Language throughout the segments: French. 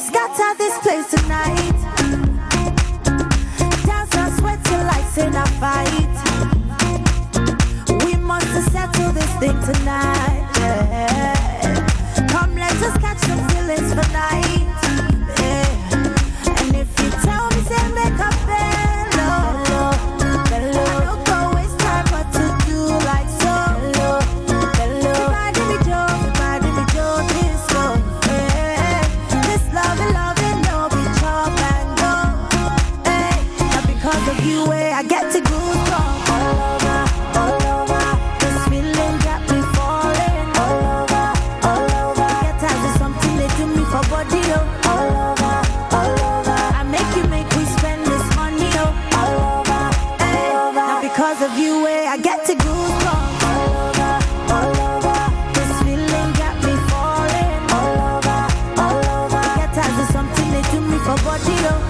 scatter this place tonight. Dance and sweat till lights in a fight. We must settle this thing tonight. Yeah. Come, let us catch some feelings for night. Yeah. And if you tell me, say make a bello, bello. I don't go waste time, but to do like so. Bello, bello. Everybody be Joe, this go. Yeah. This loving, no be chop and go. Hey, now because of you, I get to go strong. All over. This feeling got me falling. All over. Get tired of something they do me for body, oh. All over. I make we spend this money, oh. All over. Hey, now because of you, I get to go strong. All over. This feeling got me falling. All over. Get tired of something they do me for body, oh.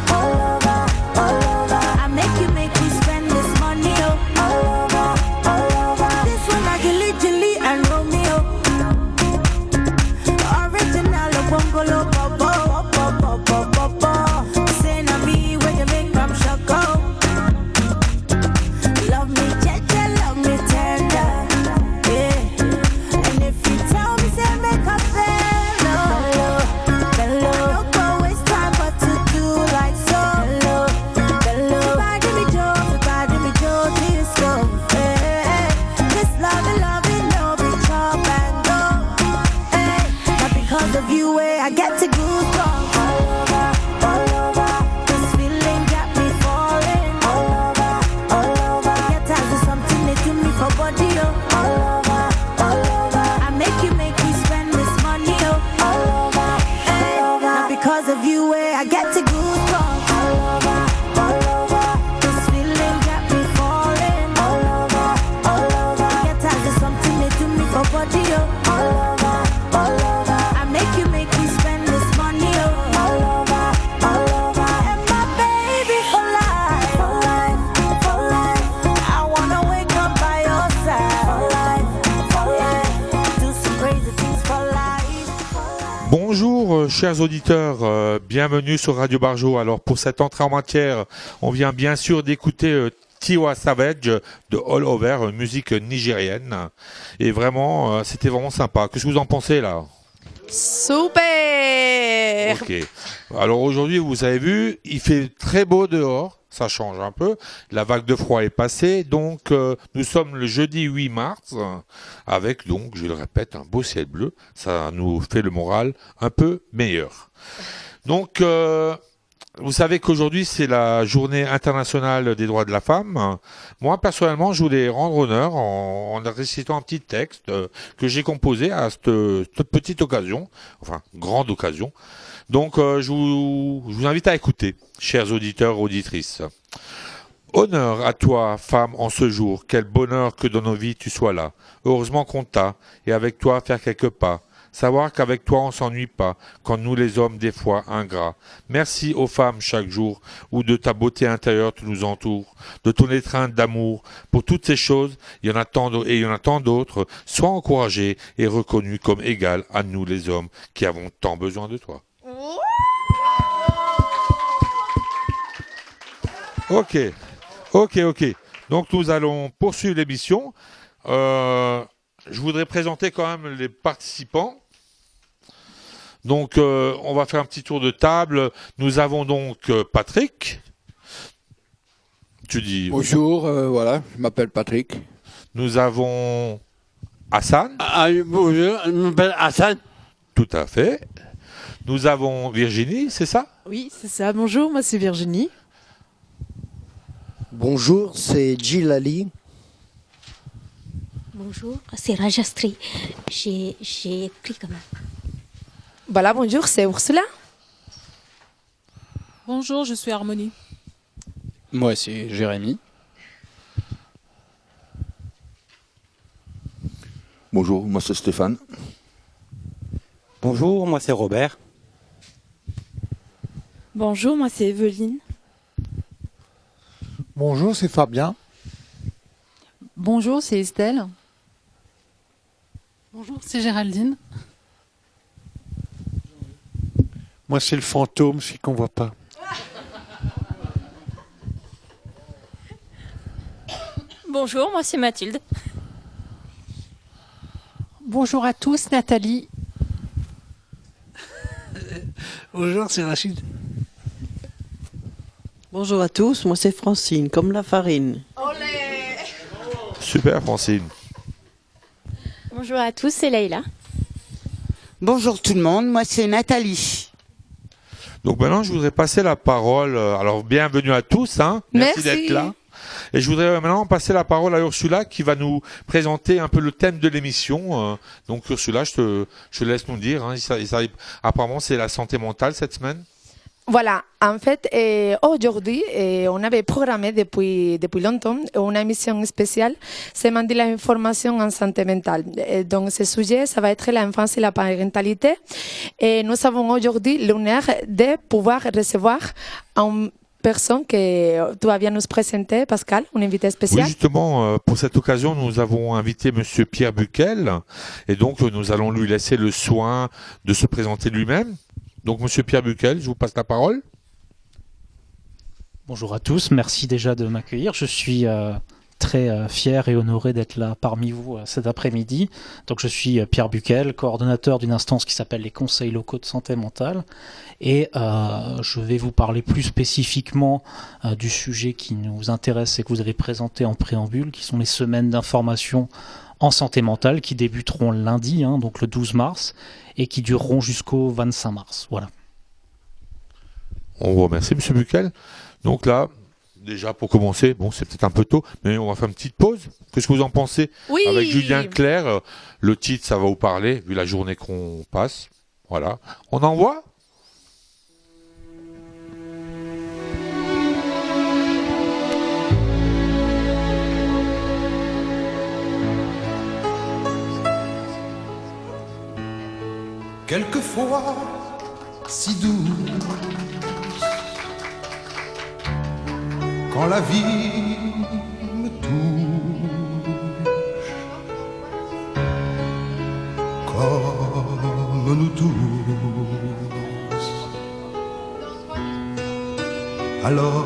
All over. I make we spend this money, oh. All over. This one I Julie and Romeo. Original of Bungalow Bobo. Say na me when you make them shako. Love me jeje, love me tender. Yeah. And if you tell me, say make a bello. Don't go waste time, but to do like so. Bello. Everybody be Joe, this go. Yeah. This loving, no be chop and go. Hey, now because of you, I get to go strong. All over. This feeling got me falling. All over. Get tired of something they do me for body, oh. All over. I make we spend this money, oh. All over. Hey, now because of you, I get to go strong. All over. This feeling got me falling. All over. Get tired of something they do me for body, oh. All over. I make we spend this money, oh. All over. And my baby for life. I wanna wake up by your side. For life. Do some crazy things for life. Bonjour chers auditeurs, bienvenue sur Radio Barjo. Alors pour cette entrée en matière, on vient bien sûr d'écouter Tiwa Savage de All Over, musique nigérienne. Et vraiment, c'était vraiment sympa. Qu'est-ce que vous en pensez là ? Super. Ok. Alors aujourd'hui, vous avez vu, il fait très beau dehors. Ça change un peu. La vague de froid est passée. Donc, nous sommes le jeudi 8 mars avec, donc, je le répète, un beau ciel bleu. Ça nous fait le moral un peu meilleur. Donc, vous savez qu'aujourd'hui, c'est la journée internationale des droits de la femme. Moi, personnellement, je voulais rendre honneur en récitant un petit texte que j'ai composé à cette petite occasion, enfin, grande occasion. Donc, je vous invite à écouter, chers auditeurs, auditrices. Honneur à toi, femme, en ce jour. Quel bonheur que dans nos vies tu sois là. Heureusement qu'on t'a, et avec toi faire quelques pas. Savoir qu'avec toi on s'ennuie pas, quand nous les hommes des fois ingrats. Merci aux femmes chaque jour, où de ta beauté intérieure tu nous entoures, de ton étreinte d'amour. Pour toutes ces choses, il y en a tant d'autres. Sois encouragé et reconnu comme égal à nous les hommes qui avons tant besoin de toi. Ok. Donc nous allons poursuivre l'émission. Je voudrais présenter quand même les participants. Donc on va faire un petit tour de table. Nous avons donc Patrick. Tu dis bonjour, voilà, je m'appelle Patrick. Nous avons Hassan. Bonjour, je m'appelle Hassan. Tout à fait. Nous avons Virginie, c'est ça ? Oui, c'est ça. Bonjour, moi c'est Virginie. Bonjour, c'est Gilali. Bonjour, c'est Rajastri. J'ai écrit quand même. Voilà, bonjour, c'est Ursula. Bonjour, je suis Harmonie. Moi, c'est Jérémy. Bonjour, moi c'est Stéphane. Bonjour, moi c'est Robert. Bonjour, moi c'est Evelyne. Bonjour, c'est Fabien. Bonjour, c'est Estelle. Bonjour, c'est Géraldine. Moi, c'est le fantôme, celui qu'on voit pas. Bonjour, moi c'est Mathilde. Bonjour à tous, Nathalie. Bonjour, c'est Rachid. Bonjour à tous, moi c'est Francine, comme la farine. Super, Francine. Bonjour à tous, c'est Leïla. Bonjour tout le monde, moi c'est Nathalie. Donc maintenant, je voudrais passer la parole. Alors, bienvenue à tous. Hein. Merci d'être là. Et je voudrais maintenant passer la parole à Ursula qui va nous présenter un peu le thème de l'émission. Donc Ursula, je te laisse nous dire. Hein, apparemment, c'est la santé mentale cette semaine. Voilà, en fait, aujourd'hui, on avait programmé depuis longtemps une émission spéciale, c'est de l'information en santé mentale. Et donc, ce sujet, ça va être l'enfance et la parentalité. Et nous avons aujourd'hui l'honneur de pouvoir recevoir une personne que tu vas bien nous présenter, Pascal, un invité spécial. Oui, justement, pour cette occasion, nous avons invité Monsieur Pierre Buckel. Et donc, nous allons lui laisser le soin de se présenter lui-même. Donc, Monsieur Pierre Buckel, je vous passe la parole. Bonjour à tous, merci déjà de m'accueillir. Je suis très fier et honoré d'être là parmi vous cet après-midi. Donc, je suis Pierre Buckel, coordonnateur d'une instance qui s'appelle les Conseils locaux de santé mentale. Et je vais vous parler plus spécifiquement du sujet qui nous intéresse et que vous avez présenté en préambule, qui sont les semaines d'information en santé mentale qui débuteront lundi, hein, donc le 12 mars, et qui dureront jusqu'au 25 mars. Voilà. On vous remercie, Monsieur Buckel. Donc là, déjà pour commencer, bon, c'est peut-être un peu tôt, mais on va faire une petite pause. Qu'est-ce que vous en pensez? Oui. Avec Julien Clerc, le titre, ça va vous parler, vu la journée qu'on passe. Voilà. On envoie? Quelquefois si douce, quand la vie me touche, comme nous tous, alors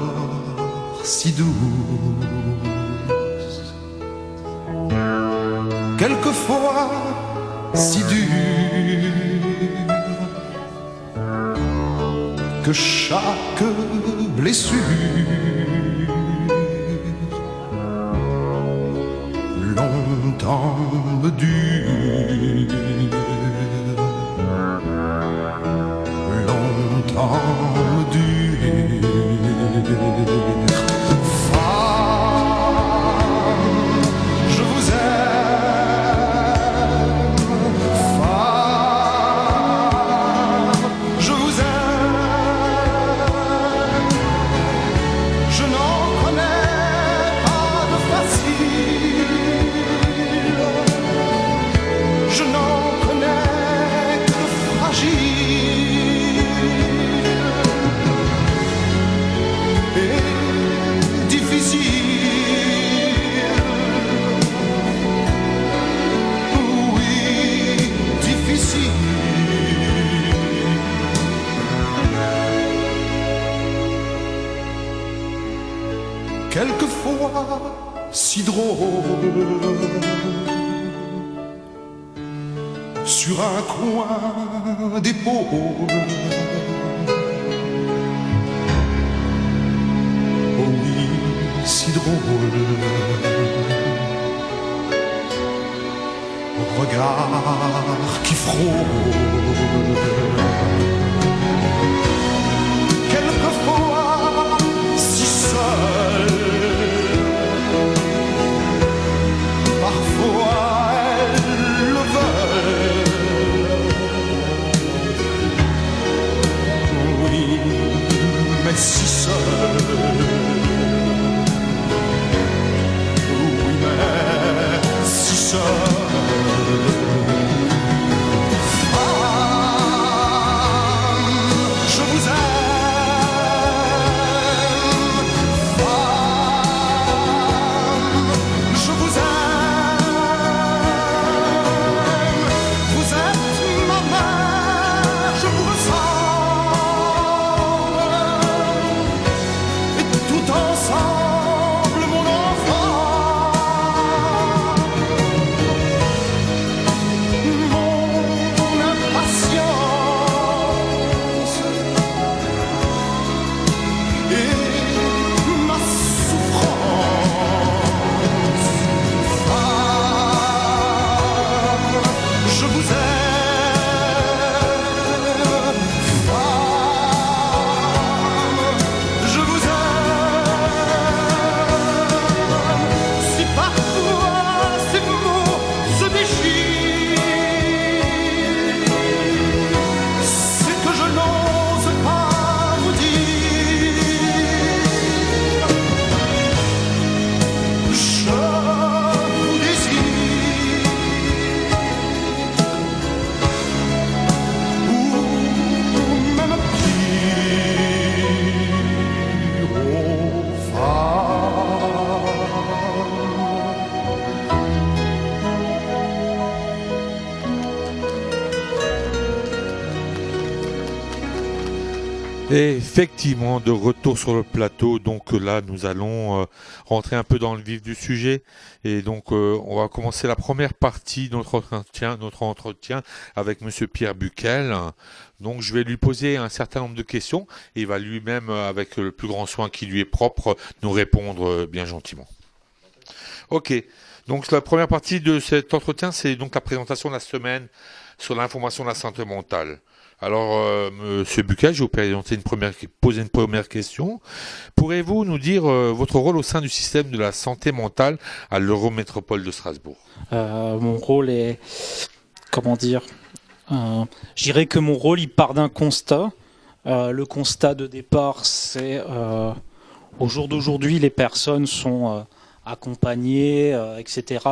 si douce, quelquefois si dure, que chaque blessure longtemps me dure, longtemps me dure. Femme, je vous aime. Femme, je vous aime. Je n'en connais pas de facile, je n'en connais que de fragile et difficile. Oui, difficile. Quelquefois si drôle, sur un coin d'épaule. Oh oui, si drôle, regard qui frôle. Quelquefois si seul, parfois elles le veulent. Oui, mais si seul. Oui, mais si seul. Ah, Et effectivement, de retour sur le plateau, donc là nous allons rentrer un peu dans le vif du sujet et donc on va commencer la première partie de notre entretien avec Monsieur Pierre Buckel. Donc je vais lui poser un certain nombre de questions et il va lui-même, avec le plus grand soin qui lui est propre, nous répondre bien gentiment. Ok, donc la première partie de cet entretien, c'est donc la présentation de la semaine sur l'information de la santé mentale. Alors, Monsieur Buckel, je vais vous poser une première question. Pourrez-vous nous dire votre rôle au sein du système de la santé mentale à l'Eurométropole de Strasbourg ? Mon rôle est, comment dire, je dirais que mon rôle, il part d'un constat. Le constat de départ, c'est au jour d'aujourd'hui, les personnes sont accompagnées, etc.,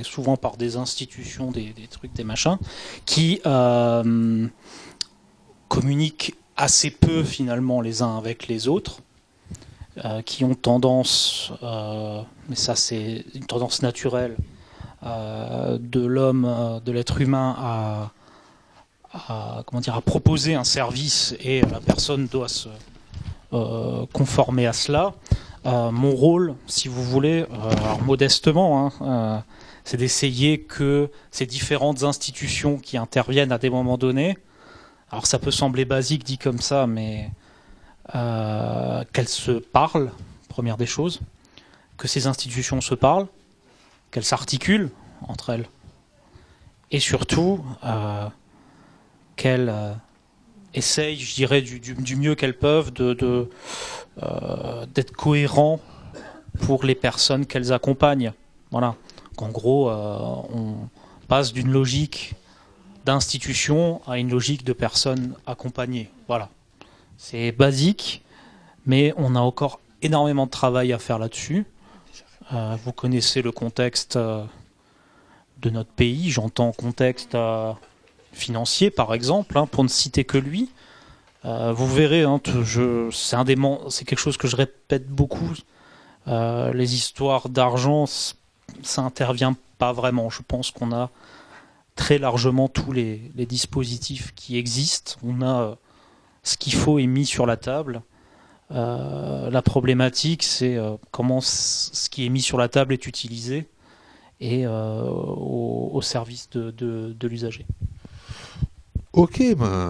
souvent par des institutions, des trucs, des machins, qui communiquent assez peu finalement les uns avec les autres, qui ont tendance, mais ça c'est une tendance naturelle de l'homme, de l'être humain à proposer un service et la personne doit se conformer à cela. Mon rôle, si vous voulez, alors modestement, c'est d'essayer que ces différentes institutions qui interviennent à des moments donnés, alors ça peut sembler basique dit comme ça, mais qu'elles se parlent, première des choses, que ces institutions se parlent, qu'elles s'articulent entre elles, et surtout qu'elles essayent, je dirais, du mieux qu'elles peuvent d'être cohérents pour les personnes qu'elles accompagnent. Voilà. En gros, on passe d'une logique d'institution à une logique de personnes accompagnées. Voilà. C'est basique, mais on a encore énormément de travail à faire là-dessus. Vous connaissez le contexte de notre pays, j'entends contexte financier par exemple, pour ne citer que lui. Vous verrez, c'est quelque chose que je répète beaucoup, les histoires d'argent, ça intervient pas vraiment. Je pense qu'on a très largement tous les dispositifs qui existent. On a ce qu'il faut est mis sur la table. La problématique, c'est comment ce qui est mis sur la table est utilisé et au service de l'usager. Ok,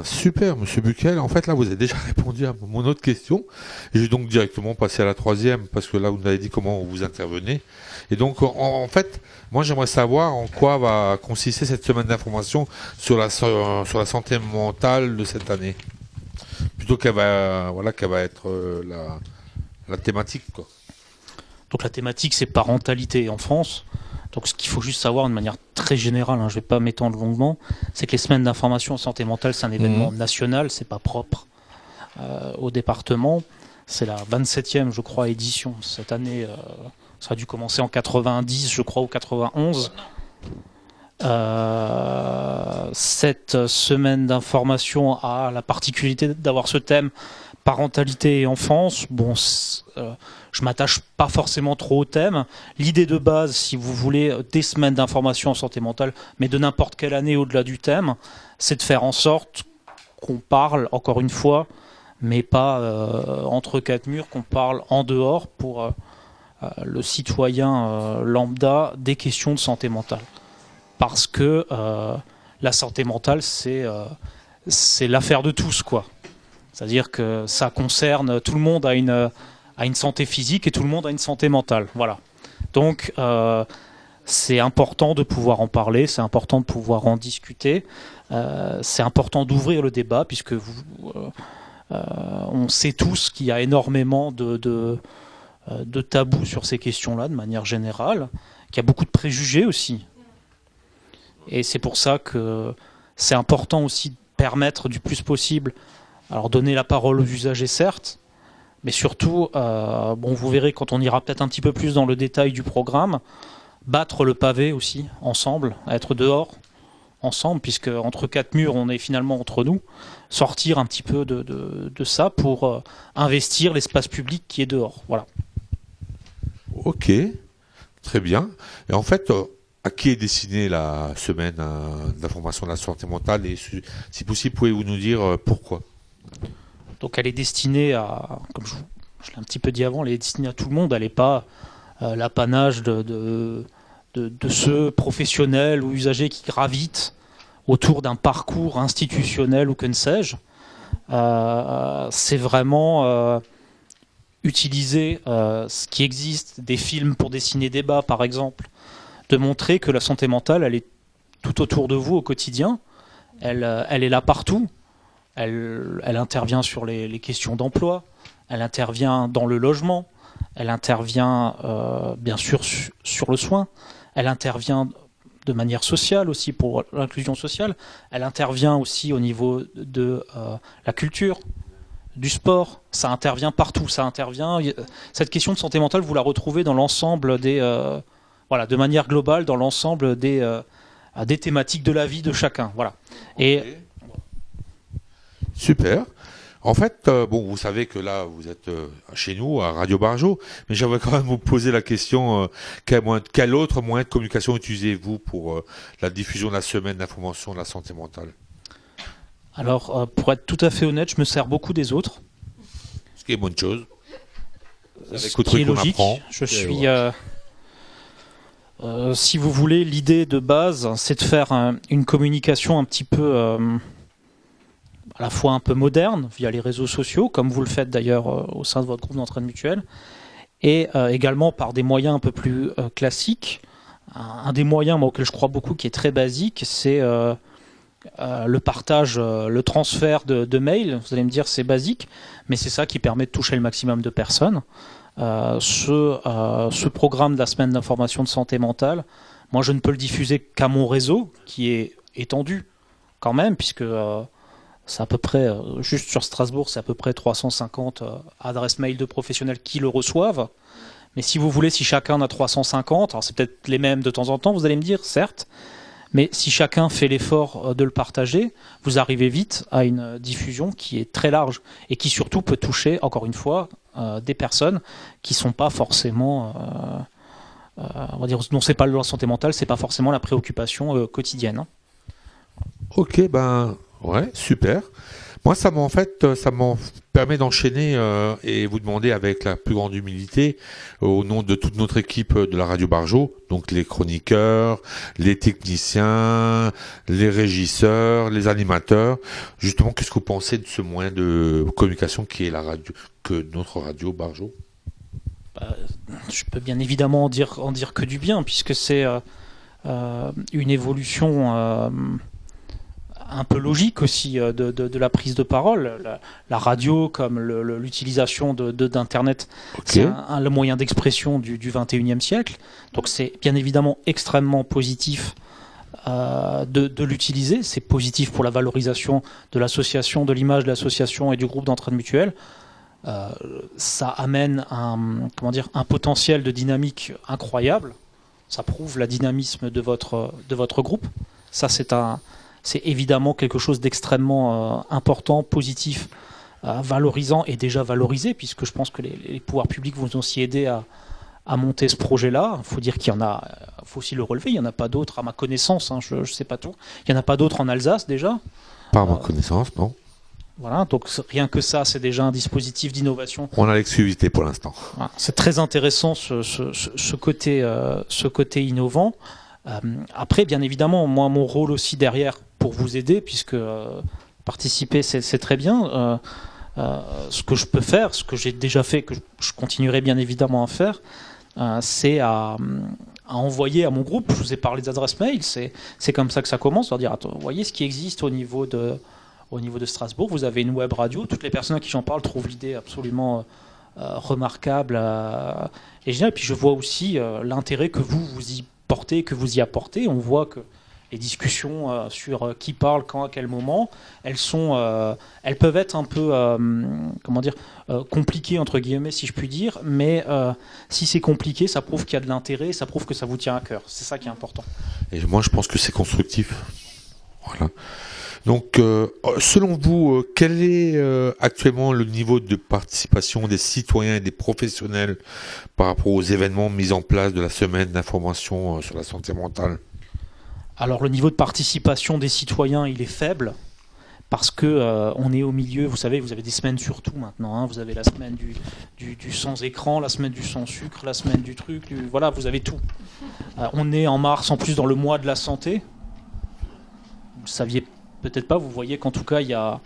super, Monsieur Buckel. En fait, là, vous avez déjà répondu à mon autre question. Et je vais donc directement passer à la troisième, parce que là, vous nous avez dit comment vous intervenez. Et donc, en fait, moi, j'aimerais savoir en quoi va consister cette semaine d'information sur la santé mentale de cette année. Plutôt qu'elle va être la thématique, quoi. Donc, la thématique, c'est parentalité en France. Donc ce qu'il faut juste savoir de manière très générale, je ne vais pas m'étendre longuement, c'est que les semaines d'information en santé mentale, c'est un événement national, c'est pas propre au département. C'est la 27e, je crois, édition. Cette année, ça a dû commencer en 90, je crois, ou 91. Cette semaine d'information a la particularité d'avoir ce thème parentalité et enfance. Bon, je m'attache pas forcément trop au thème. L'idée de base, si vous voulez, des semaines d'information en santé mentale, mais de n'importe quelle année au-delà du thème, c'est de faire en sorte qu'on parle, encore une fois, mais pas entre quatre murs, qu'on parle en dehors pour le citoyen lambda des questions de santé mentale. Parce que la santé mentale, c'est l'affaire de tous, quoi. C'est-à-dire que ça concerne tout le monde a une santé physique et tout le monde a une santé mentale. Voilà. Donc c'est important de pouvoir en parler, c'est important de pouvoir en discuter, c'est important d'ouvrir le débat puisque on sait tous qu'il y a énormément de tabous sur ces questions-là de manière générale, qu'il y a beaucoup de préjugés aussi. Et c'est pour ça que c'est important aussi de permettre du plus possible, alors donner la parole aux usagers certes, mais surtout, vous verrez quand on ira peut-être un petit peu plus dans le détail du programme, battre le pavé aussi, ensemble, être dehors, ensemble, puisque entre quatre murs, on est finalement entre nous, sortir un petit peu de ça pour investir l'espace public qui est dehors. Voilà. Ok, très bien. Et en fait, à qui est destinée la semaine d'information de la santé mentale et si possible, pouvez-vous nous dire pourquoi ? Donc elle est destinée à, comme je l'ai un petit peu dit avant, elle est destinée à tout le monde. Elle n'est pas l'apanage de ceux professionnels ou usagers qui gravitent autour d'un parcours institutionnel ou que ne sais-je. C'est vraiment utiliser ce qui existe, des films pour dessiner débat par exemple, de montrer que la santé mentale, elle est tout autour de vous au quotidien, elle est là partout, elle intervient sur les questions d'emploi, elle intervient dans le logement, elle intervient bien sûr sur le soin, elle intervient de manière sociale aussi pour l'inclusion sociale, elle intervient aussi au niveau de la culture, du sport, ça intervient partout, cette question de santé mentale, vous la retrouvez dans l'ensemble de manière globale, dans l'ensemble des thématiques de la vie de chacun, voilà. Et super. En fait, vous savez que là, vous êtes chez nous, à Radio Barjo, mais j'aimerais quand même vous poser la question, quel autre moyen de communication utilisez-vous pour la diffusion de la semaine d'information de la santé mentale? Alors, pour être tout à fait honnête, je me sers beaucoup des autres. Ce qui est bonne chose. Ce qui est logique. Je suis... si vous voulez, l'idée de base, c'est de faire une communication un petit peu... à la fois un peu moderne, via les réseaux sociaux, comme vous le faites d'ailleurs au sein de votre groupe d'entraide mutuelle, et également par des moyens un peu plus classiques. Un des moyens auquel je crois beaucoup, qui est très basique, c'est le partage, le transfert de mails. Vous allez me dire c'est basique, mais c'est ça qui permet de toucher le maximum de personnes. Ce programme de la semaine d'information de santé mentale, moi je ne peux le diffuser qu'à mon réseau, qui est étendu quand même, puisque c'est à peu près, juste sur Strasbourg, c'est à peu près 350 adresses mail de professionnels qui le reçoivent. Mais si vous voulez, si chacun en a 350, alors c'est peut-être les mêmes de temps en temps, vous allez me dire, certes, mais si chacun fait l'effort de le partager, vous arrivez vite à une diffusion qui est très large et qui surtout peut toucher, encore une fois, des personnes qui ne sont pas forcément, on va dire, dont c'est pas la santé mentale, c'est pas forcément la préoccupation quotidienne. Hein. Ok, ouais, super. Moi, ça m'en permet d'enchaîner et vous demander avec la plus grande humilité, au nom de toute notre équipe de la Radio Barjo, donc les chroniqueurs, les techniciens, les régisseurs, les animateurs, justement, qu'est-ce que vous pensez de ce moyen de communication qui est la radio, que notre Radio Barjo? Je peux bien évidemment en dire que du bien, puisque c'est une évolution un peu logique aussi de la prise de parole. La radio, comme l'utilisation d'Internet, c'est le moyen d'expression du 21e siècle. Donc c'est bien évidemment extrêmement positif de l'utiliser. C'est positif pour la valorisation de l'association, de l'image de l'association et du groupe d'entraide mutuelle. Ça amène un potentiel de dynamique incroyable. Ça prouve la dynamisme de votre groupe. Ça, c'est évidemment quelque chose d'extrêmement important, positif, valorisant et déjà valorisé, puisque je pense que les pouvoirs publics vont aussi aider à monter ce projet-là. Il faut dire qu'il y en a, il faut aussi le relever, il n'y en a pas d'autres à ma connaissance, hein, je ne sais pas tout. Il n'y en a pas d'autres en Alsace déjà. Pas à ma connaissance, non. Voilà, donc rien que ça, c'est déjà un dispositif d'innovation. On a l'exclusivité pour l'instant. Voilà, c'est très intéressant ce côté innovant. Après, bien évidemment, moi, mon rôle aussi derrière pour vous aider, puisque participer, c'est très bien. Ce que je peux faire, ce que j'ai déjà fait, que je continuerai bien évidemment à faire, c'est à envoyer à mon groupe. Je vous ai parlé des adresses mail, c'est comme ça que ça commence. On va dire, attends, vous voyez ce qui existe au niveau de Strasbourg, vous avez une web radio. Toutes les personnes à qui j'en parle trouvent l'idée absolument remarquable et géniale. Puis je vois aussi l'intérêt que vous y portez, que vous y apportez. On voit que les discussions sur qui parle, quand, à quel moment, elles peuvent être un peu, compliquées, entre guillemets, si je puis dire, mais si c'est compliqué, ça prouve qu'il y a de l'intérêt, ça prouve que ça vous tient à cœur. C'est ça qui est important. Et moi, je pense que c'est constructif. Voilà. Donc, selon vous, quel est actuellement le niveau de participation des citoyens et des professionnels par rapport aux événements mis en place de la semaine d'information sur la santé mentale ? Alors, le niveau de participation des citoyens, il est faible, parce que on est au milieu, vous savez, vous avez des semaines sur tout maintenant, hein. Vous avez la semaine du sans écran, la semaine du sans sucre, la semaine du truc, voilà, vous avez tout. On est en mars, en plus, dans le mois de la santé. Vous ne saviez peut-être pas, vous voyez qu'en tout cas, il y a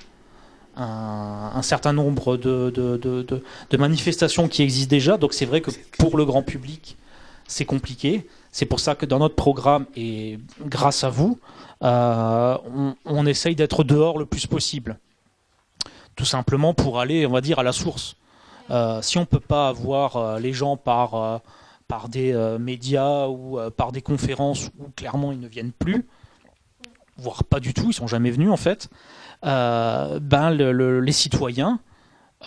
un certain nombre de manifestations qui existent déjà, donc c'est vrai que pour le grand public, c'est compliqué. C'est pour ça que dans notre programme, et grâce à vous, on essaye d'être dehors le plus possible. Tout simplement pour aller, on va dire, à la source. Si on ne peut pas avoir les gens par des médias ou par des conférences où clairement ils ne viennent plus, voire pas du tout, ils ne sont jamais venus en fait, les citoyens,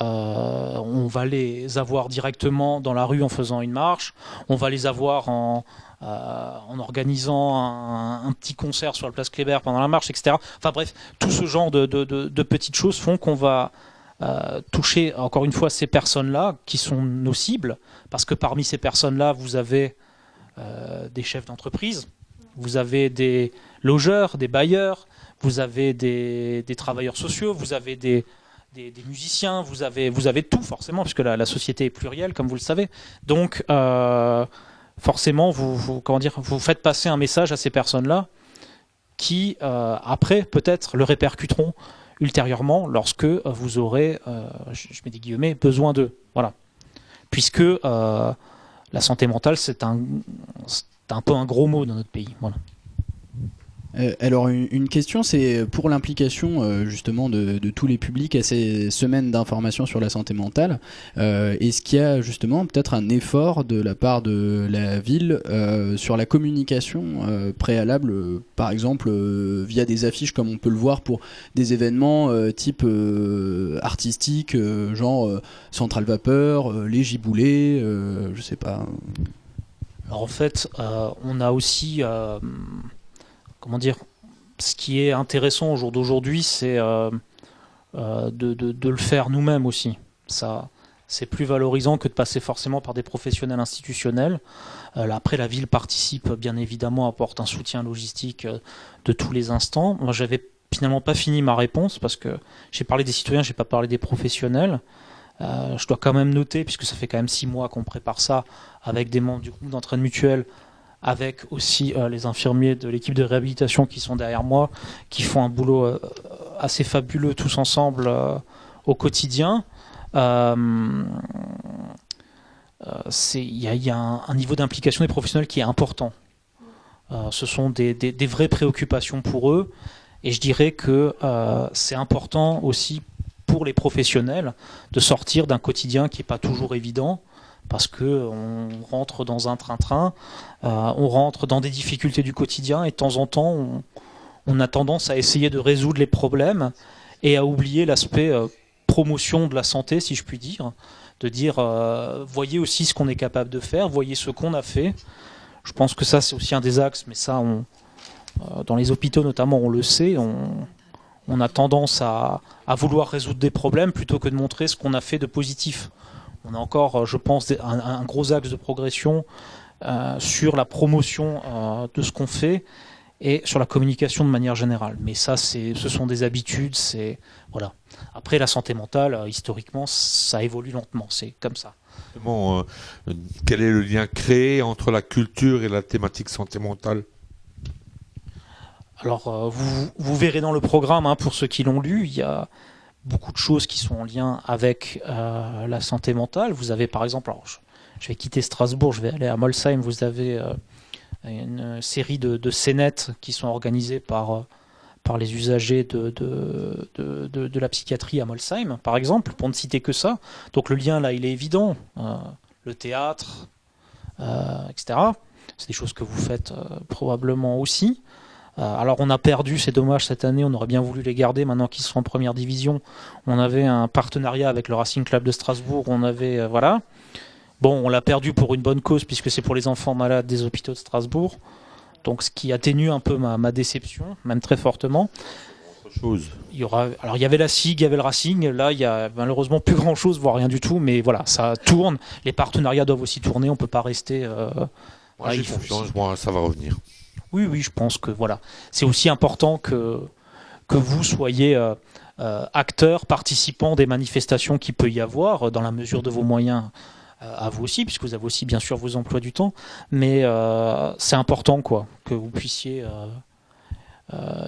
on va les avoir directement dans la rue en faisant une marche, on va les avoir en organisant un petit concert sur la place Kléber pendant la marche, etc. Enfin bref, tout ce genre de petites choses font qu'on va toucher encore une fois ces personnes-là qui sont nos cibles, parce que parmi ces personnes-là, vous avez des chefs d'entreprise, vous avez des logeurs, des bailleurs, vous avez des travailleurs sociaux, vous avez des musiciens, vous avez tout forcément, puisque la société est plurielle, comme vous le savez. Donc forcément, vous faites passer un message à ces personnes-là qui, après, peut-être le répercuteront ultérieurement lorsque vous aurez, je mets des guillemets, besoin d'eux. Voilà. Puisque la santé mentale, c'est un peu un gros mot dans notre pays. Voilà. Alors une question, c'est pour l'implication justement de tous les publics à ces semaines d'information sur la santé mentale. Est-ce qu'il y a justement peut-être un effort de la part de la ville sur la communication préalable, par exemple via des affiches comme on peut le voir pour des événements type artistiques, genre Centrale Vapeur, les Giboulées, je sais pas. Alors en fait, on a aussi... comment dire, ce qui est intéressant au jour d'aujourd'hui, c'est de le faire nous-mêmes aussi. Ça, c'est plus valorisant que de passer forcément par des professionnels institutionnels. Après, la ville participe, bien évidemment, apporte un soutien logistique de tous les instants. Moi, j'avais finalement pas fini ma réponse parce que j'ai parlé des citoyens, j'ai pas parlé des professionnels. Je dois quand même noter, puisque ça fait quand même 6 mois qu'on prépare ça avec des membres du groupe d'entraide mutuelle, avec aussi les infirmiers de l'équipe de réhabilitation qui sont derrière moi, qui font un boulot assez fabuleux tous ensemble au quotidien. Il y a un niveau d'implication des professionnels qui est important. Ce sont des vraies préoccupations pour eux, et je dirais que c'est important aussi pour les professionnels de sortir d'un quotidien qui n'est pas toujours évident, parce qu'on rentre dans un train-train, on rentre dans des difficultés du quotidien, et de temps en temps, on a tendance à essayer de résoudre les problèmes et à oublier l'aspect promotion de la santé, si je puis dire, de dire voyez aussi ce qu'on est capable de faire, voyez ce qu'on a fait. Je pense que ça, c'est aussi un des axes, mais ça, dans les hôpitaux notamment, on le sait, on a tendance à vouloir résoudre des problèmes plutôt que de montrer ce qu'on a fait de positif. On a encore, je pense, un gros axe de progression sur la promotion de ce qu'on fait et sur la communication de manière générale. Mais ça, ce sont des habitudes. Voilà. Après, la santé mentale, historiquement, ça évolue lentement. C'est comme ça. Bon, quel est le lien créé entre la culture et la thématique santé mentale ? Alors, vous verrez dans le programme, pour ceux qui l'ont lu, il y a beaucoup de choses qui sont en lien avec la santé mentale. Vous avez par exemple, alors je vais quitter Strasbourg, je vais aller à Molsheim, vous avez une série de scénettes qui sont organisées par les usagers de la psychiatrie à Molsheim, par exemple, pour ne citer que ça. Donc le lien là, il est évident. Le théâtre, etc. C'est des choses que vous faites probablement aussi. Alors on a perdu, c'est dommage cette année, on aurait bien voulu les garder maintenant qu'ils sont en première division. On avait un partenariat avec le Racing Club de Strasbourg, on avait voilà. Bon, on l'a perdu pour une bonne cause puisque c'est pour les enfants malades des hôpitaux de Strasbourg. Donc ce qui atténue un peu ma déception, même très fortement. Autre chose. Il y avait la SIG, il y avait le Racing, là il y a malheureusement plus grand chose, voire rien du tout, mais voilà, ça tourne. Les partenariats doivent aussi tourner, on peut pas rester. Moi j'ai confiance, moi ça va revenir. Oui, je pense que voilà, c'est aussi important que que vous soyez acteur, participant des manifestations qu'il peut y avoir, dans la mesure de vos moyens à vous aussi, puisque vous avez aussi bien sûr vos emplois du temps, mais c'est important quoi, que vous puissiez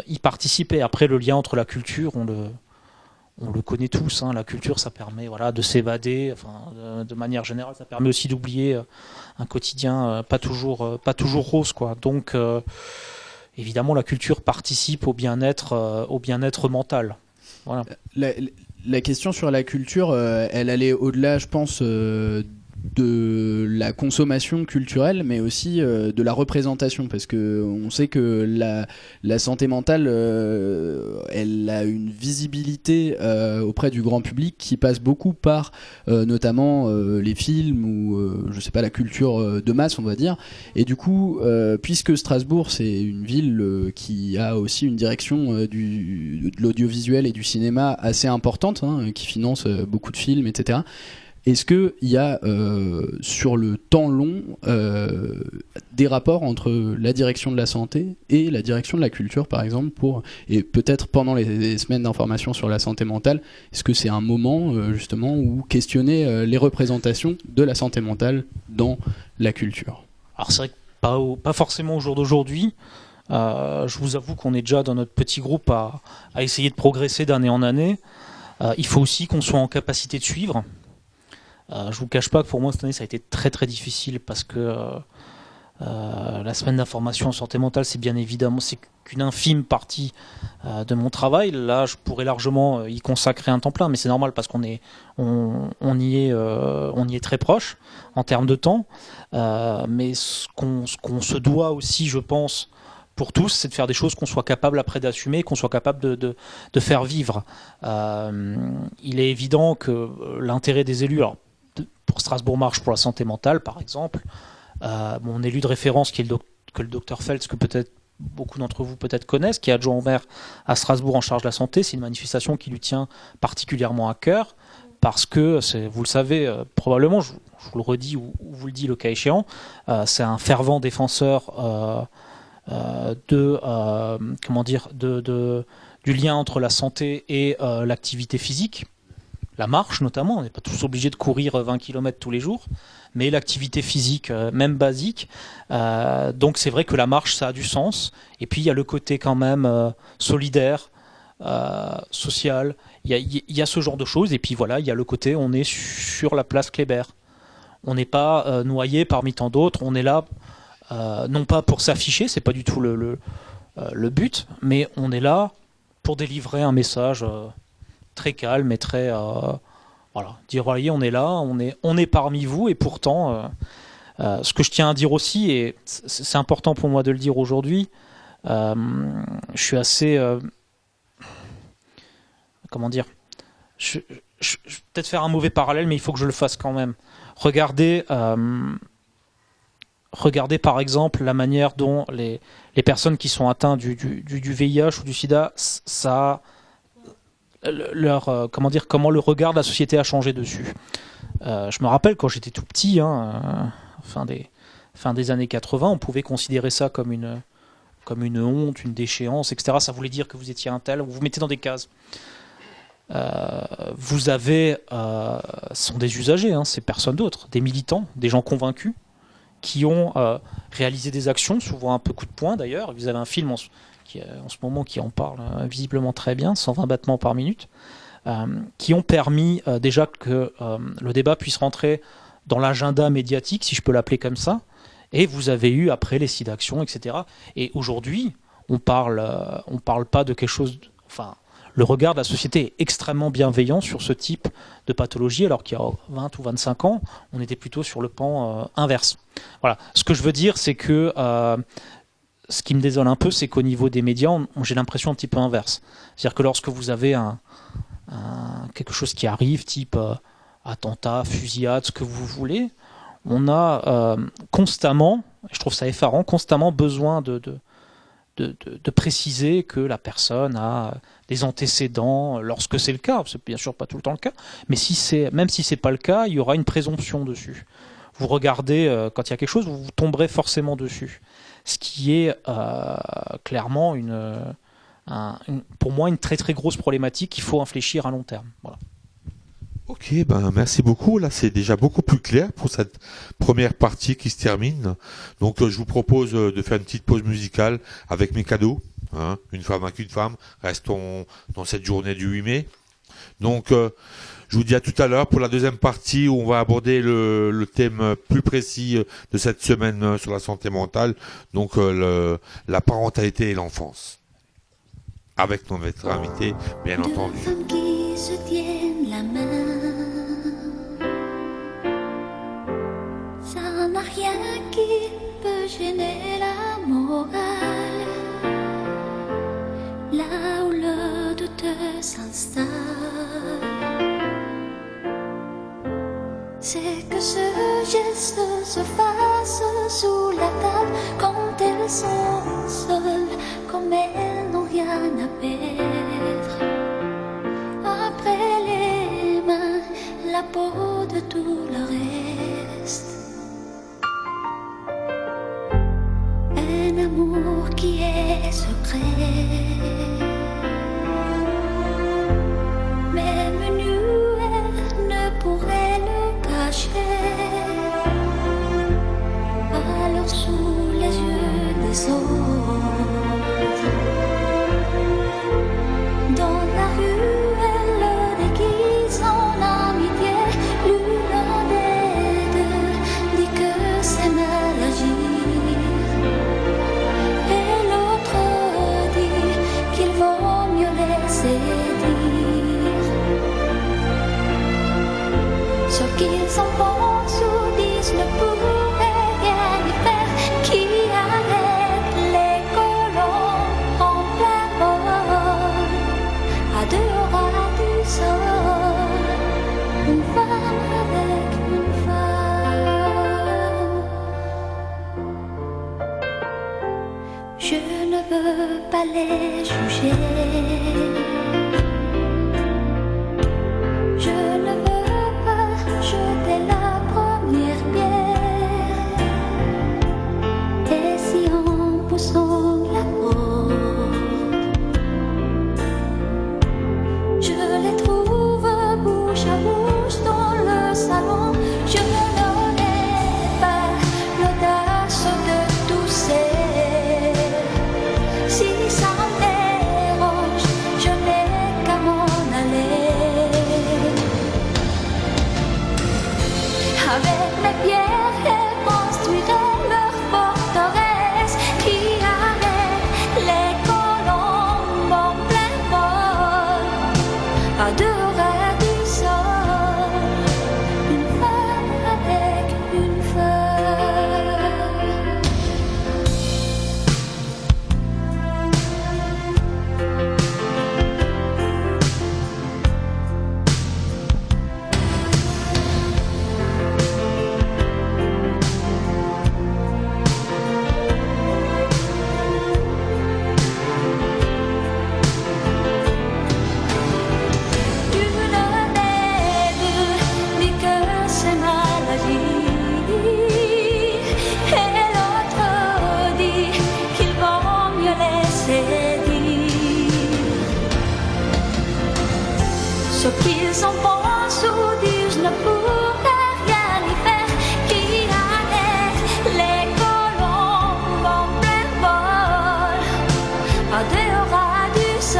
y participer. Après, le lien entre la culture, on le connaît tous, hein. La culture, ça permet de s'évader, de manière générale, ça permet aussi d'oublier un quotidien pas toujours rose, quoi. Donc, évidemment, la culture participe au bien-être mental. Voilà. La question sur la culture, elle allait au-delà, je pense, de la consommation culturelle, mais aussi de la représentation, parce que on sait que la santé mentale, elle a une visibilité auprès du grand public qui passe beaucoup par notamment les films ou je sais pas, la culture de masse, on va dire. Et du coup, puisque Strasbourg c'est une ville qui a aussi une direction de l'audiovisuel et du cinéma assez importante, hein, qui finance beaucoup de films, etc. Est-ce qu'il y a sur le temps long des rapports entre la direction de la santé et la direction de la culture, par exemple, et peut-être pendant les semaines d'information sur la santé mentale, est-ce que c'est un moment justement où questionner les représentations de la santé mentale dans la culture? Alors c'est vrai que pas forcément au jour d'aujourd'hui. Je vous avoue qu'on est déjà dans notre petit groupe à essayer de progresser d'année en année. Il faut aussi qu'on soit en capacité de suivre. Je vous cache pas que pour moi cette année ça a été très très difficile parce que la semaine d'information en santé mentale c'est bien évidemment qu'une infime partie de mon travail. Là je pourrais largement y consacrer un temps plein, mais c'est normal parce qu'on y est très proche en termes de temps. Mais ce qu'on se doit aussi, je pense, pour tous, c'est de faire des choses qu'on soit capable après d'assumer, qu'on soit capable de faire vivre. Il est évident que l'intérêt des élus, alors, pour Strasbourg Marche pour la santé mentale, par exemple, mon élu de référence, qui est que le docteur Feltz, que peut-être beaucoup d'entre vous peut-être connaissent, qui est adjoint au maire à Strasbourg en charge de la santé, c'est une manifestation qui lui tient particulièrement à cœur, parce que, vous le savez probablement, je vous le redis ou vous le dis le cas échéant, c'est un fervent défenseur du lien entre la santé et l'activité physique. La marche notamment, on n'est pas tous obligés de courir 20 km tous les jours, mais l'activité physique, même basique. Donc c'est vrai que la marche, ça a du sens. Et puis il y a le côté quand même solidaire, social. Il y a ce genre de choses. Et puis voilà, il y a le côté, on est sur la place Kléber. On n'est pas noyé parmi tant d'autres. On est là, non pas pour s'afficher, c'est pas du tout le but, mais on est là pour délivrer un message très calme et très dire voyez, on est là, on est parmi vous. Et pourtant ce que je tiens à dire aussi, et c'est important pour moi de le dire aujourd'hui, je suis assez je vais peut-être faire un mauvais parallèle, mais il faut que je le fasse quand même. Regardez par exemple la manière dont les personnes qui sont atteintes du VIH ou du sida, ça comment le regard de la société a changé dessus. Je me rappelle quand j'étais tout petit, fin des années 80, on pouvait considérer ça comme une honte, une déchéance, etc. Ça voulait dire que vous étiez un tel, vous vous mettez dans des cases. Vous avez, ce sont des usagers, c'est personne d'autre, des militants, des gens convaincus, qui ont réalisé des actions, souvent un peu coup de poing d'ailleurs. Vous avez un film en ce moment qui en parle visiblement très bien, 120 battements par minute, qui ont permis déjà que le débat puisse rentrer dans l'agenda médiatique, si je peux l'appeler comme ça. Et vous avez eu après les sites d'actions, etc. Et aujourd'hui, on parle pas de quelque chose... le regard de la société est extrêmement bienveillant sur ce type de pathologie, alors qu'il y a 20 ou 25 ans, on était plutôt sur le pan inverse. Voilà. Ce que je veux dire, c'est que ce qui me désole un peu, c'est qu'au niveau des médias, j'ai l'impression un petit peu inverse. C'est-à-dire que lorsque vous avez quelque chose qui arrive, type attentat, fusillade, ce que vous voulez, on a constamment, je trouve ça effarant, constamment besoin de préciser que la personne a des antécédents, lorsque c'est le cas, c'est bien sûr pas tout le temps le cas, mais même si c'est pas le cas, il y aura une présomption dessus. Vous regardez, quand il y a quelque chose, vous tomberez forcément dessus. Ce qui est clairement pour moi une très très grosse problématique qu'il faut infléchir à long terme. Voilà. Ok, merci beaucoup. Là, c'est déjà beaucoup plus clair pour cette première partie qui se termine. Donc, je vous propose de faire une petite pause musicale avec mes cadeaux. Hein, une femme avec une femme. Restons dans cette journée du 8 mai. Donc, je vous dis à tout à l'heure pour la deuxième partie où on va aborder le thème plus précis de cette semaine sur la santé mentale. Donc, la parentalité et l'enfance. Avec notre invité, bien entendu. Deux femmes qui se tiennent la main. Ça n'a rien qui peut gêner la morale. Là où le doute s'installe, c'est que ce geste se fasse sous la table quand elles sont seules, comme elles n'ont rien à perdre. Après les mains, la peau de tout le reste. Un amour qui est secret, même nue, elle ne pourrait le cacher. Alors sous les yeux des autres, dans la rue, elle le déguise en amitié. L'une des deux dit que c'est mal agir, et l'autre dit qu'il vaut mieux laisser dire ce qu'ils en pensent ou disent ne pourrait rien y faire. Qui arrête les colons en plein vol, à deux ras du sol, une femme avec une femme. Je ne veux pas les juger, je ne veux pas jeter la première pierre. Et si en poussant la porte, je les trouve bouche à bouche dans le salon, je n'aurai pas l'audace de tousser. Si ça me dérange, je n'ai qu'à m'en aller. Avec mes pierres, elles construiraient leur forteresse qui arrête les colombes en plein vol, à deux ras du sol, une femme avec une femme. L'une des deux dit que c'est mal agir, et l'autre dit qu'il vaut mieux laisser dire ce qu'ils en pensent ou disent ne pourrait rien y faire. Qui arrête les colombes en plein vol, à deux ras du sol,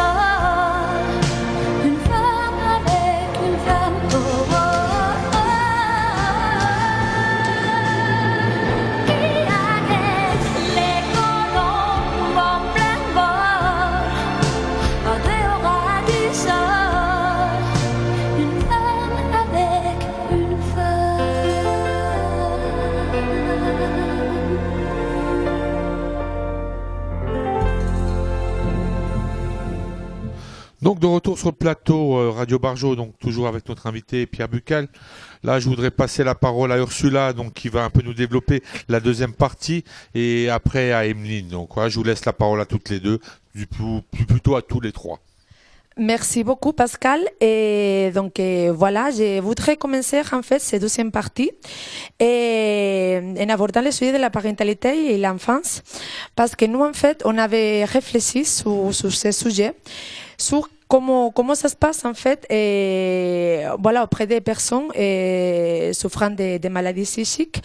une femme avec une femme. Oh, oh, oh. Qui arrête les colombes en plein vol, à deux ras du sol, une femme avec une femme. Donc de retour sur le plateau Radio Barjo, donc toujours avec notre invité Pierre Buccal. Là, je voudrais passer la parole à Ursula, donc qui va un peu nous développer la deuxième partie, et après à Emeline. Donc voilà, je vous laisse la parole à toutes les deux, plutôt à tous les trois. Merci beaucoup Pascal. Et donc voilà, je voudrais commencer en fait cette deuxième partie en abordant le sujet de la parentalité et l'enfance, parce que nous en fait on avait réfléchi sur ce sujet, sur comment ça se passe en fait voilà, auprès des personnes souffrant de maladies psychiques.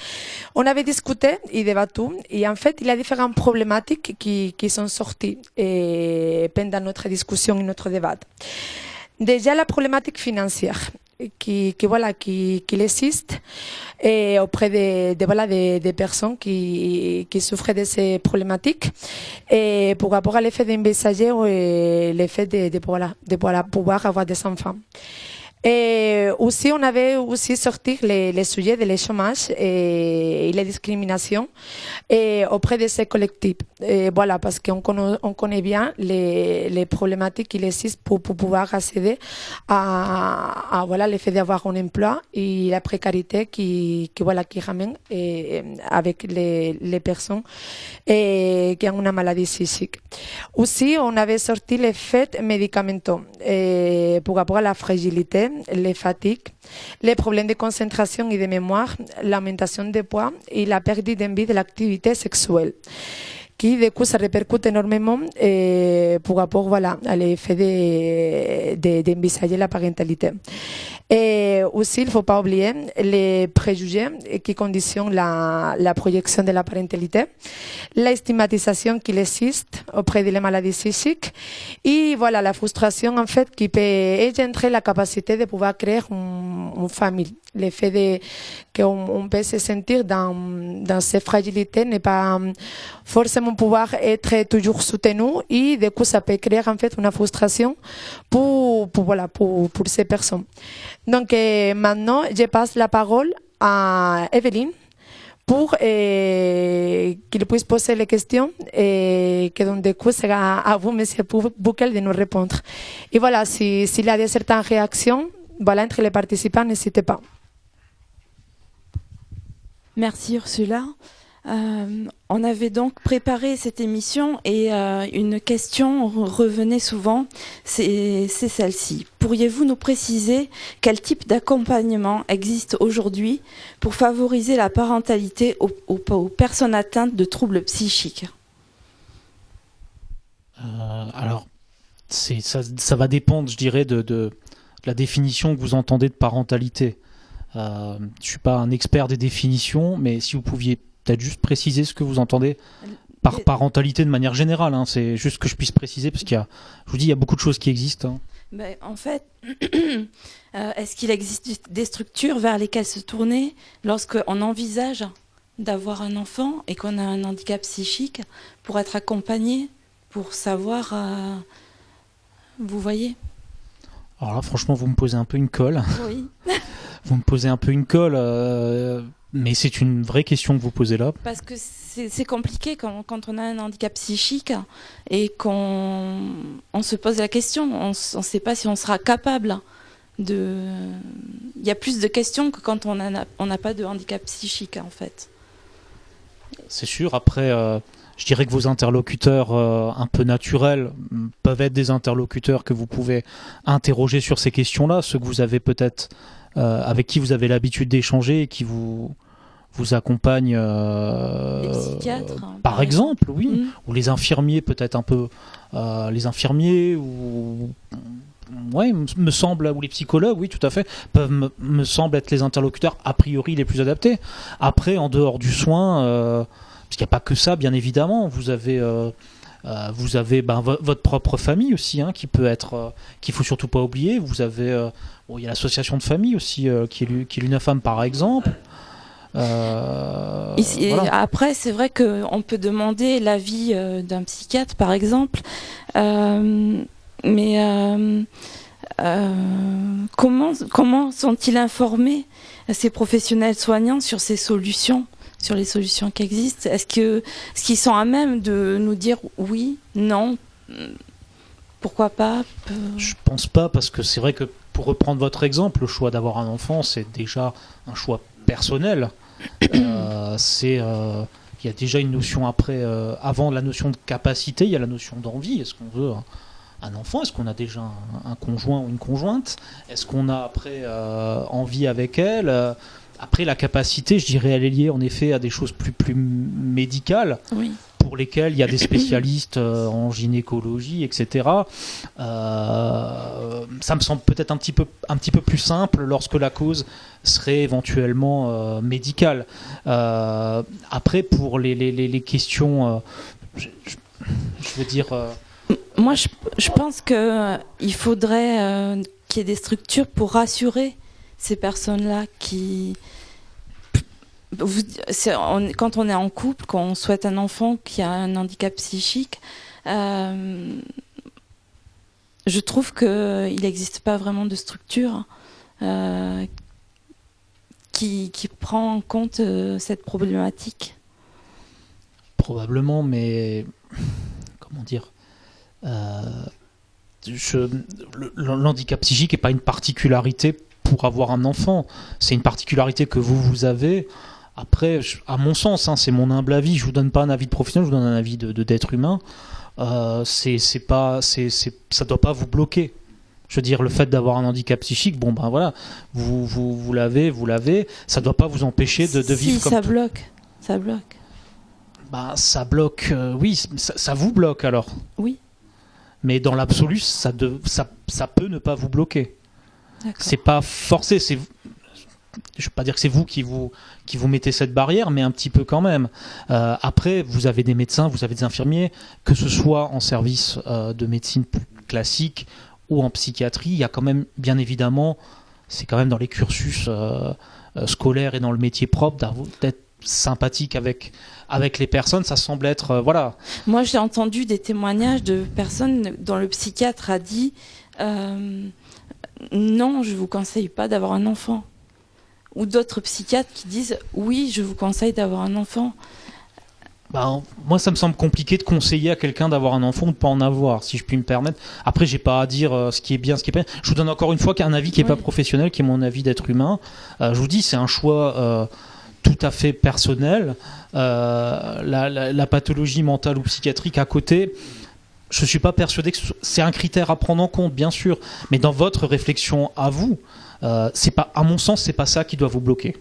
On avait discuté et débattu et en fait il y a différentes problématiques qui sont sorties pendant notre discussion et notre débat. Déjà la problématique financière qui existe auprès des personnes qui souffrent de ces problématiques et par rapport à l'effet d'envisager l'effet de pouvoir avoir des enfants. Et aussi, on avait aussi sorti les sujets de le chômage et la discrimination auprès de ces collectifs. Et voilà, parce qu'on connaît bien les problématiques qu'il existe pour pouvoir accéder à voilà, l'effet d'avoir un emploi et la précarité qui ramène avec les personnes qui ont une maladie psychique. Aussi, on avait sorti l'effet médicamenteux par rapport à la fragilité, les fatigues, les problèmes de concentration et de mémoire, l'augmentation de poids et la perte d'envie de l'activité sexuelle, qui du coup ça répercute énormément par rapport voilà, à l'effet d'envisager la parentalité. Et aussi, il ne faut pas oublier les préjugés qui conditionnent la projection de la parentalité, la stigmatisation qui existe auprès des maladies psychiques et voilà, la frustration en fait qui peut engendrer la capacité de pouvoir créer une famille. Le fait qu'on peut se sentir dans ces fragilités n'est pas forcément pouvoir être toujours soutenu et du coup ça peut créer en fait une frustration pour ces personnes. Donc maintenant je passe la parole à Evelyne pour qu'il puisse poser les questions et que donc du coup sera à vous Monsieur Buckel de nous répondre. Et voilà, s'il y a de certaines réactions, voilà, entre les participants, n'hésitez pas. Merci Ursula. On avait donc préparé cette émission et une question revenait souvent, c'est celle-ci. Pourriez-vous nous préciser quel type d'accompagnement existe aujourd'hui pour favoriser la parentalité aux personnes atteintes de troubles psychiques ? Alors, ça va dépendre, je dirais, de la définition que vous entendez de parentalité. Je ne suis pas un expert des définitions, mais si vous pouviez peut-être juste préciser ce que vous entendez par parentalité de manière générale. Hein. C'est juste que je puisse préciser, parce je vous dis, il y a beaucoup de choses qui existent. Hein. Ben, en fait, est-ce qu'il existe des structures vers lesquelles se tourner lorsqu'on envisage d'avoir un enfant et qu'on a un handicap psychique pour être accompagné, pour savoir... vous voyez ? Alors là, franchement, vous me posez un peu une colle. Oui. Vous me posez un peu une colle, mais c'est une vraie question que vous posez là. Parce que c'est compliqué quand on a un handicap psychique et qu'on se pose la question. On ne sait pas si on sera capable de... Il y a plus de questions que quand on n'a pas de handicap psychique, en fait. C'est sûr. Après, je dirais que vos interlocuteurs un peu naturels peuvent être des interlocuteurs que vous pouvez interroger sur ces questions-là, ceux que vous avez peut-être... avec qui vous avez l'habitude d'échanger et qui vous accompagnent les psychiatres, par exemple, oui, ou les infirmiers peut-être un peu, les infirmiers ou ouais, me semble, ou les psychologues, oui, tout à fait, peuvent me semble être les interlocuteurs a priori les plus adaptés. Après, en dehors du soin, parce qu'il n'y a pas que ça, bien évidemment, vous avez votre propre famille aussi, hein, qui peut être, qu'il faut surtout pas oublier. Vous avez, il y a l'association de famille aussi, qui est l'UNAFAM par exemple. Voilà. Après, c'est vrai qu'on peut demander l'avis d'un psychiatre, par exemple, mais comment sont-ils informés, ces professionnels soignants, sur ces solutions, sur les solutions qui existent? Est-ce qu'ils sont à même de nous dire oui, non, pourquoi pas? Je pense pas, parce que c'est vrai que, pour reprendre votre exemple, le choix d'avoir un enfant, c'est déjà un choix personnel. Il y a déjà une notion après, avant la notion de capacité, il y a la notion d'envie. Est-ce qu'on veut un enfant? Est-ce qu'on a déjà un conjoint ou une conjointe? Est-ce qu'on a après envie avec elle? Après, la capacité, je dirais, elle est liée en effet à des choses plus médicales. Oui. Pour lesquels il y a des spécialistes en gynécologie, etc. Ça me semble peut-être un petit peu plus simple lorsque la cause serait éventuellement médicale. Après, pour les questions, je veux dire... Moi, je pense qu'il faudrait qu'il y ait des structures pour rassurer ces personnes-là qui... Quand on est en couple, quand on souhaite un enfant qui a un handicap psychique, je trouve qu'il n'existe pas vraiment de structure qui prend en compte cette problématique. Probablement, mais comment dire, l'handicap psychique n'est pas une particularité pour avoir un enfant. C'est une particularité que vous avez. Après, à mon sens, c'est mon humble avis, je vous donne pas un avis de professionnel, je vous donne un avis d'être humain. Ça doit pas vous bloquer. Je veux dire, le fait d'avoir un handicap psychique, bon ben voilà, vous l'avez, ça doit pas vous empêcher de vivre comme ça bloque. Bah, ça bloque, oui, ça vous bloque alors. Oui. Mais dans l'absolu, ça peut ne pas vous bloquer. D'accord. C'est pas forcé, je ne veux pas dire que c'est vous qui vous mettez cette barrière, mais un petit peu quand même. Après, vous avez des médecins, vous avez des infirmiers, que ce soit en service de médecine classique ou en psychiatrie, il y a quand même, bien évidemment, c'est quand même dans les cursus scolaires et dans le métier propre d'être sympathique avec les personnes, ça semble être... voilà. Moi, j'ai entendu des témoignages de personnes dont le psychiatre a dit non, je ne vous conseille pas d'avoir un enfant. Ou d'autres psychiatres qui disent oui, je vous conseille d'avoir un enfant. Bah, moi, ça me semble compliqué de conseiller à quelqu'un d'avoir un enfant ou de ne pas en avoir, si je puis me permettre. Après, j'ai pas à dire ce qui est bien, ce qui est pas bien. Je vous donne encore une fois un avis qui n'est pas professionnel, qui est mon avis d'être humain. Je vous dis, c'est un choix tout à fait personnel. La pathologie mentale ou psychiatrique à côté, je ne suis pas persuadé que c'est un critère à prendre en compte, bien sûr. Mais dans votre réflexion à vous, à mon sens, c'est pas ça qui doit vous bloquer.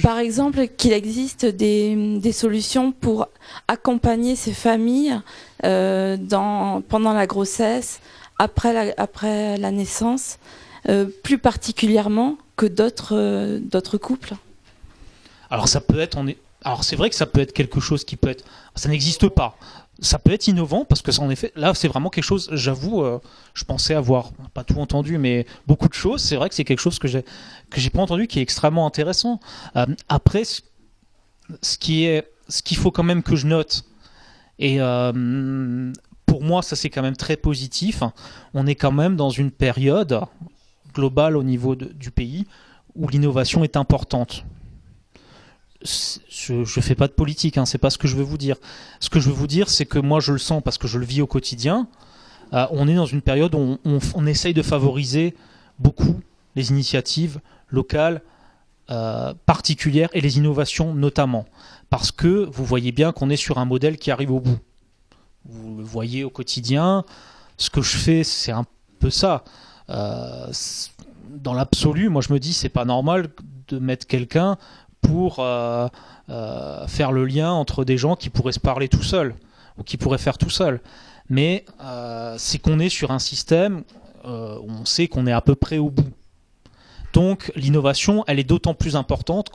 Par exemple, qu'il existe des solutions pour accompagner ces familles pendant la grossesse, après la naissance, plus particulièrement que d'autres couples. Alors ça peut être, alors c'est vrai que ça peut être quelque chose qui peut être, ça n'existe pas. Ça peut être innovant parce que en effet, là c'est vraiment quelque chose, j'avoue, je pensais avoir pas tout entendu, mais beaucoup de choses. C'est vrai que c'est quelque chose que j'ai pas entendu, qui est extrêmement intéressant. Après, ce qu'il faut quand même que je note, et pour moi ça c'est quand même très positif, on est quand même dans une période globale au niveau du pays où l'innovation est importante. Je fais pas de politique, c'est pas ce que je veux vous dire. Ce que je veux vous dire, c'est que moi je le sens parce que je le vis au quotidien. On est dans une période où on essaye de favoriser beaucoup les initiatives locales, particulières et les innovations notamment. Parce que vous voyez bien qu'on est sur un modèle qui arrive au bout. Vous le voyez au quotidien. Ce que je fais, c'est un peu ça. Dans l'absolu, moi je me dis, c'est pas normal de mettre quelqu'un pour faire le lien entre des gens qui pourraient se parler tout seuls ou qui pourraient faire tout seuls. Mais c'est qu'on est sur un système où on sait qu'on est à peu près au bout. Donc l'innovation, elle est d'autant plus importante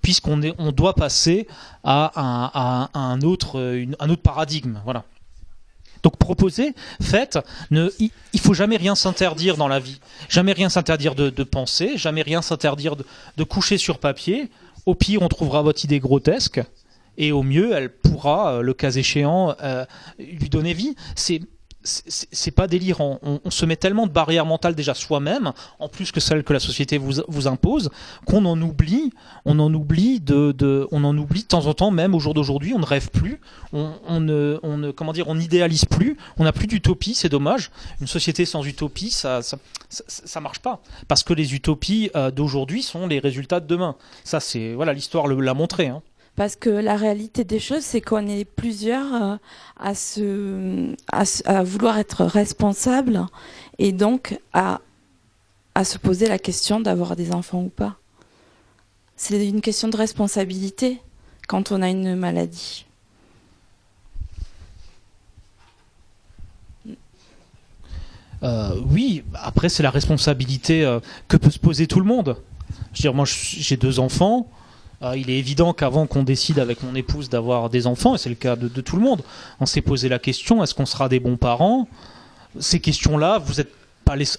puisqu'on doit passer à un autre paradigme. Voilà. Donc proposez, faites, il faut jamais rien s'interdire dans la vie. Jamais rien s'interdire de penser, jamais rien s'interdire de coucher sur papier. Au pire, on trouvera votre idée grotesque, et au mieux, elle pourra, le cas échéant, lui donner vie. C'est pas délirant. On se met tellement de barrières mentales déjà soi-même, en plus que celles que la société vous impose, qu'on en oublie. On en oublie de temps en temps, même au jour d'aujourd'hui, on ne rêve plus, on n'idéalise plus, on n'a plus d'utopie. C'est dommage. Une société sans utopie, ça marche pas, parce que les utopies d'aujourd'hui sont les résultats de demain. Ça, l'histoire l'a montré. Parce que la réalité des choses, c'est qu'on est plusieurs à vouloir être responsables et donc à se poser la question d'avoir des enfants ou pas. C'est une question de responsabilité quand on a une maladie. Oui, après c'est la responsabilité que peut se poser tout le monde. Je veux dire, moi j'ai 2 enfants. Il est évident qu'avant qu'on décide avec mon épouse d'avoir des enfants, et c'est le cas de tout le monde, on s'est posé la question, est-ce qu'on sera des bons parents? Ces questions-là,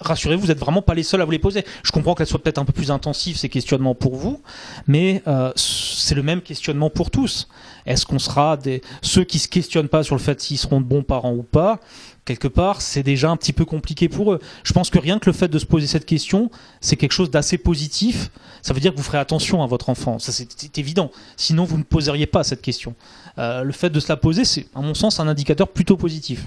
rassurez-vous, vous n'êtes vraiment pas les seuls à vous les poser. Je comprends qu'elles soient peut-être un peu plus intensives, ces questionnements pour vous, mais c'est le même questionnement pour tous. Est-ce qu'on sera ceux qui ne se questionnent pas sur le fait s'ils seront de bons parents ou pas? Quelque part, c'est déjà un petit peu compliqué pour eux. Je pense que rien que le fait de se poser cette question, c'est quelque chose d'assez positif. Ça veut dire que vous ferez attention à votre enfant. Ça, c'est évident. Sinon, vous ne poseriez pas cette question. Le fait de se la poser, c'est, à mon sens, un indicateur plutôt positif.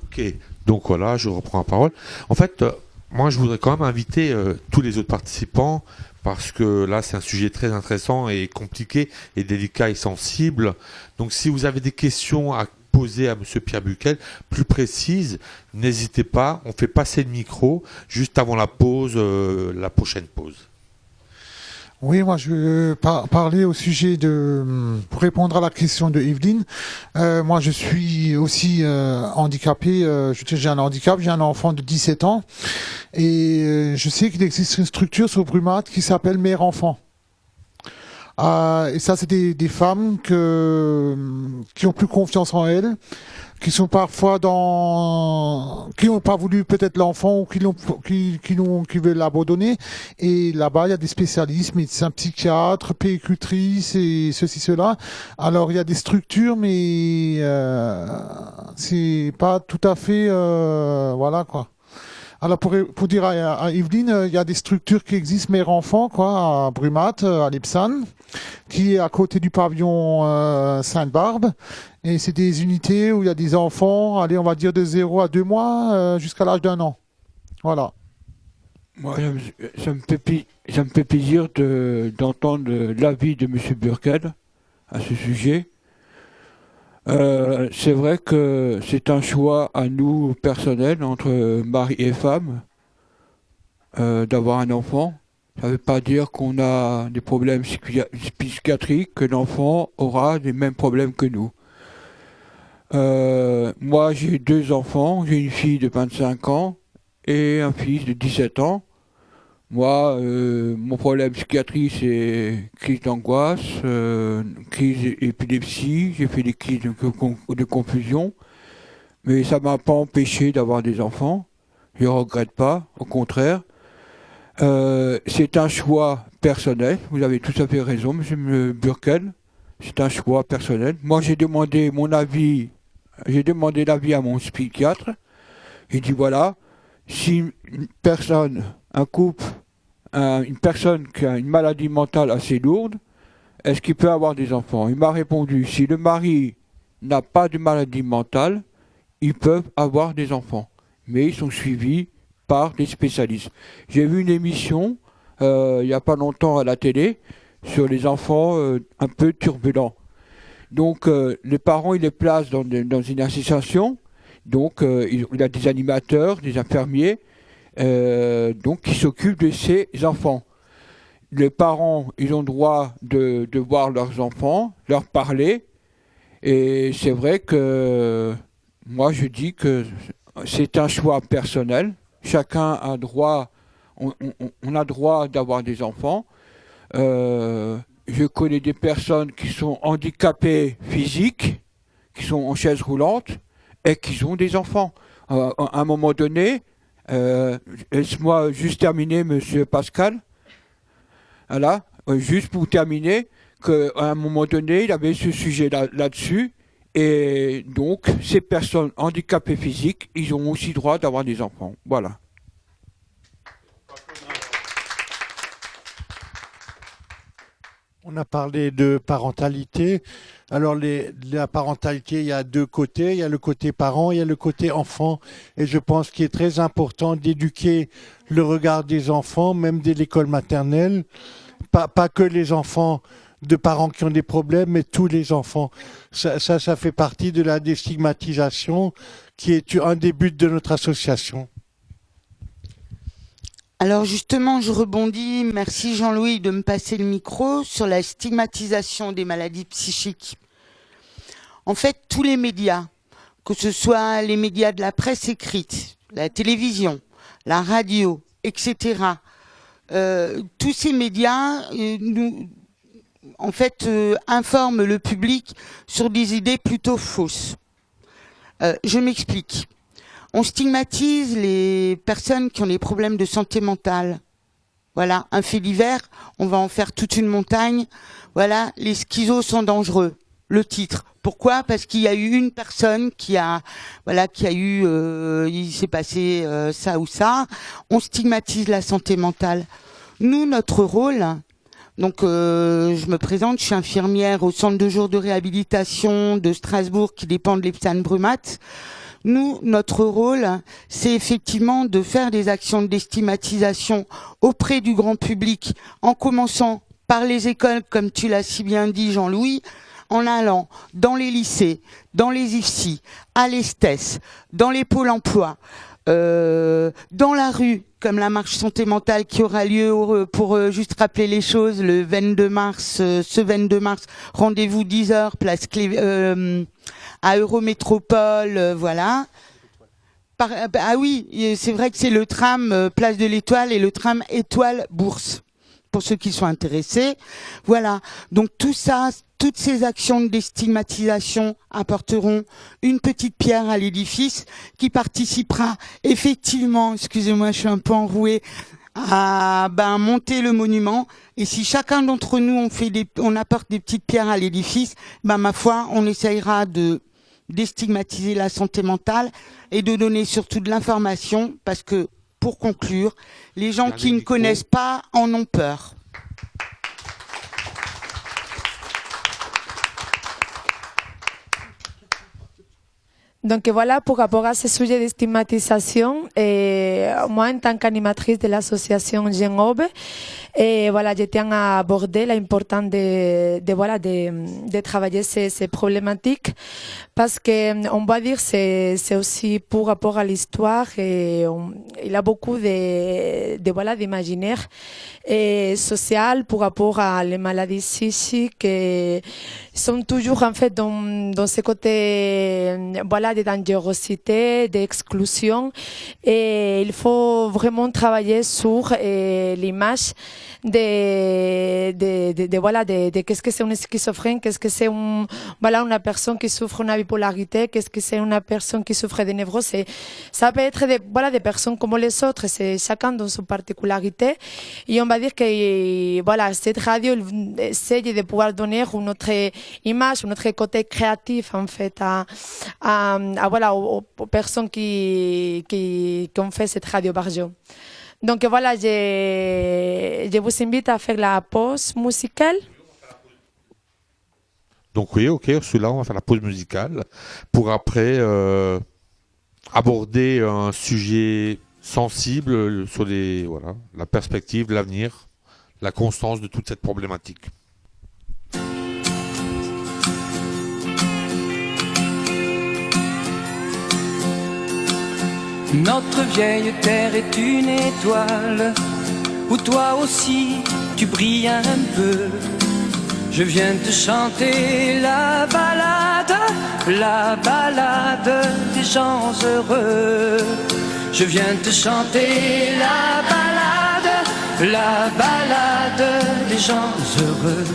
Ok, donc voilà, je reprends la parole. En fait, moi, je voudrais quand même inviter tous les autres participants, parce que là, c'est un sujet très intéressant et compliqué et délicat et sensible. Donc, si vous avez des questions à poser à M. Pierre Buckel, plus précises, n'hésitez pas, on fait passer le micro juste avant la pause, la prochaine pause. Oui, moi je veux parler au sujet pour répondre à la question de Evelyne. Moi je suis aussi handicapé, j'ai un handicap, j'ai un enfant de 17 ans et je sais qu'il existe une structure sur Brumat qui s'appelle Mère Enfant. Et ça, c'est des femmes qui ont plus confiance en elles, qui sont parfois qui n'ont pas voulu peut-être l'enfant ou qui veulent l'abandonner. Et là-bas, il y a des spécialistes, médecins psychiatres, puéricultrices et ceci, cela. Alors, il y a des structures, mais c'est pas tout à fait, voilà quoi. Alors pour dire à Evelyne, il y a des structures qui existent, Mère Enfant, quoi, à Brumat, à Lipsan, qui est à côté du pavillon Sainte-Barbe. Et c'est des unités où il y a des enfants, allez, on va dire de 0 à 2 mois, jusqu'à l'âge d'1 an. Voilà. Moi, ça me fait plaisir d'entendre l'avis de M. Burkel à ce sujet. C'est vrai que c'est un choix à nous personnel entre mari et femme d'avoir un enfant. Ça ne veut pas dire qu'on a des problèmes psychiatriques, que l'enfant aura les mêmes problèmes que nous. Moi j'ai 2 enfants, j'ai une fille de 25 ans et un fils de 17 ans. Moi, mon problème psychiatrique, c'est crise d'angoisse, crise d'épilepsie, j'ai fait des crises de confusion, mais ça ne m'a pas empêché d'avoir des enfants. Je ne regrette pas, au contraire. C'est un choix personnel, vous avez tout à fait raison, M. Burkel, c'est un choix personnel. Moi, j'ai demandé l'avis à mon psychiatre. J'ai dit voilà, si une personne, un couple, une personne qui a une maladie mentale assez lourde, est-ce qu'il peut avoir des enfants? Il m'a répondu, si le mari n'a pas de maladie mentale, ils peuvent avoir des enfants. Mais ils sont suivis par des spécialistes. J'ai vu une émission, il n'y a pas longtemps à la télé, sur les enfants un peu turbulents. Donc les parents, ils les placent dans une association. Donc il y a des animateurs, des infirmiers, donc qui s'occupent de ces enfants. Les parents, ils ont le droit de voir leurs enfants, leur parler. Et c'est vrai que moi je dis que c'est un choix personnel. Chacun a droit, on a droit d'avoir des enfants. Je connais des personnes qui sont handicapées physiques, qui sont en chaise roulante et qui ont des enfants. À un moment donné, laisse-moi juste terminer, Monsieur Pascal. Voilà, juste pour terminer, qu'à un moment donné, il y avait ce sujet là-dessus. Et donc, ces personnes handicapées physiques, ils ont aussi droit d'avoir des enfants. Voilà. On a parlé de parentalité. Alors, la parentalité, il y a 2 côtés. Il y a le côté parent, il y a le côté enfant. Et je pense qu'il est très important d'éduquer le regard des enfants, même dès l'école maternelle. Pas que les enfants de parents qui ont des problèmes, mais tous les enfants. Ça fait partie de la déstigmatisation qui est un des buts de notre association. Alors justement, je rebondis, merci Jean-Louis de me passer le micro, sur la stigmatisation des maladies psychiques. En fait, tous les médias, que ce soit les médias de la presse écrite, la télévision, la radio, etc., tous ces médias informent le public sur des idées plutôt fausses. Je m'explique. On stigmatise les personnes qui ont des problèmes de santé mentale. Voilà, un fait divers, on va en faire toute une montagne. Voilà, les schizos sont dangereux. Le titre. Pourquoi ? Parce qu'il y a eu une personne il s'est passé ça ou ça. On stigmatise la santé mentale. Nous, notre rôle, donc je me présente, je suis infirmière au centre de jour de réhabilitation de Strasbourg qui dépend de l'Epsan-Brumat. Nous, notre rôle, c'est effectivement de faire des actions de déstigmatisation auprès du grand public, en commençant par les écoles, comme tu l'as si bien dit, Jean-Louis, en allant dans les lycées, dans les IFSI, à l'ESTES, dans les pôles emploi, dans la rue, comme la marche santé mentale qui aura lieu, pour juste rappeler les choses, le 22 mars, ce 22 mars, rendez-vous 10h, place à Eurométropole, voilà. Ah oui, c'est vrai que c'est le tram Place de l'Étoile et le tram Étoile Bourse, pour ceux qui sont intéressés. Voilà, donc tout ça, toutes ces actions de déstigmatisation apporteront une petite pierre à l'édifice qui participera effectivement, excusez-moi, je suis un peu enrouée, à monter le monument. Et si chacun d'entre nous on apporte des petites pierres à l'édifice, ma foi, on essayera de déstigmatiser la santé mentale et de donner surtout de l'information, parce que, pour conclure, les gens qui ne connaissent pas en ont peur. Donc voilà, pour rapport à ce sujet de stigmatisation, moi en tant qu'animatrice de l'association Genobe, voilà, je tiens à aborder l'importance de travailler ces problématiques, parce que on va dire c'est aussi pour rapport à l'histoire, et il y a beaucoup d'imaginaire social pour rapport à les maladies psychiques, et sont toujours en fait dans ce côté de dangerosité, d'exclusion, et il faut vraiment travailler sur l'image de qu'est-ce que c'est une schizophrène, qu'est-ce que c'est une personne qui souffre d'une bipolarité, qu'est-ce que c'est une personne qui souffre de névrose. Ça peut être des personnes comme les autres, c'est chacun dans sa particularité, et on va dire que cette radio essaie de pouvoir donner une autre image, un autre côté créatif en fait aux personnes qui ont fait cette radio Barjo. Donc voilà, je vous invite à faire la pause musicale. Donc oui, ok, Ursula, on va faire la pause musicale pour après aborder un sujet sensible sur la perspective, l'avenir, la constance de toute cette problématique. Notre vieille terre est une étoile où toi aussi tu brilles un peu. Je viens te chanter la balade des gens heureux. Je viens te chanter la balade des gens heureux.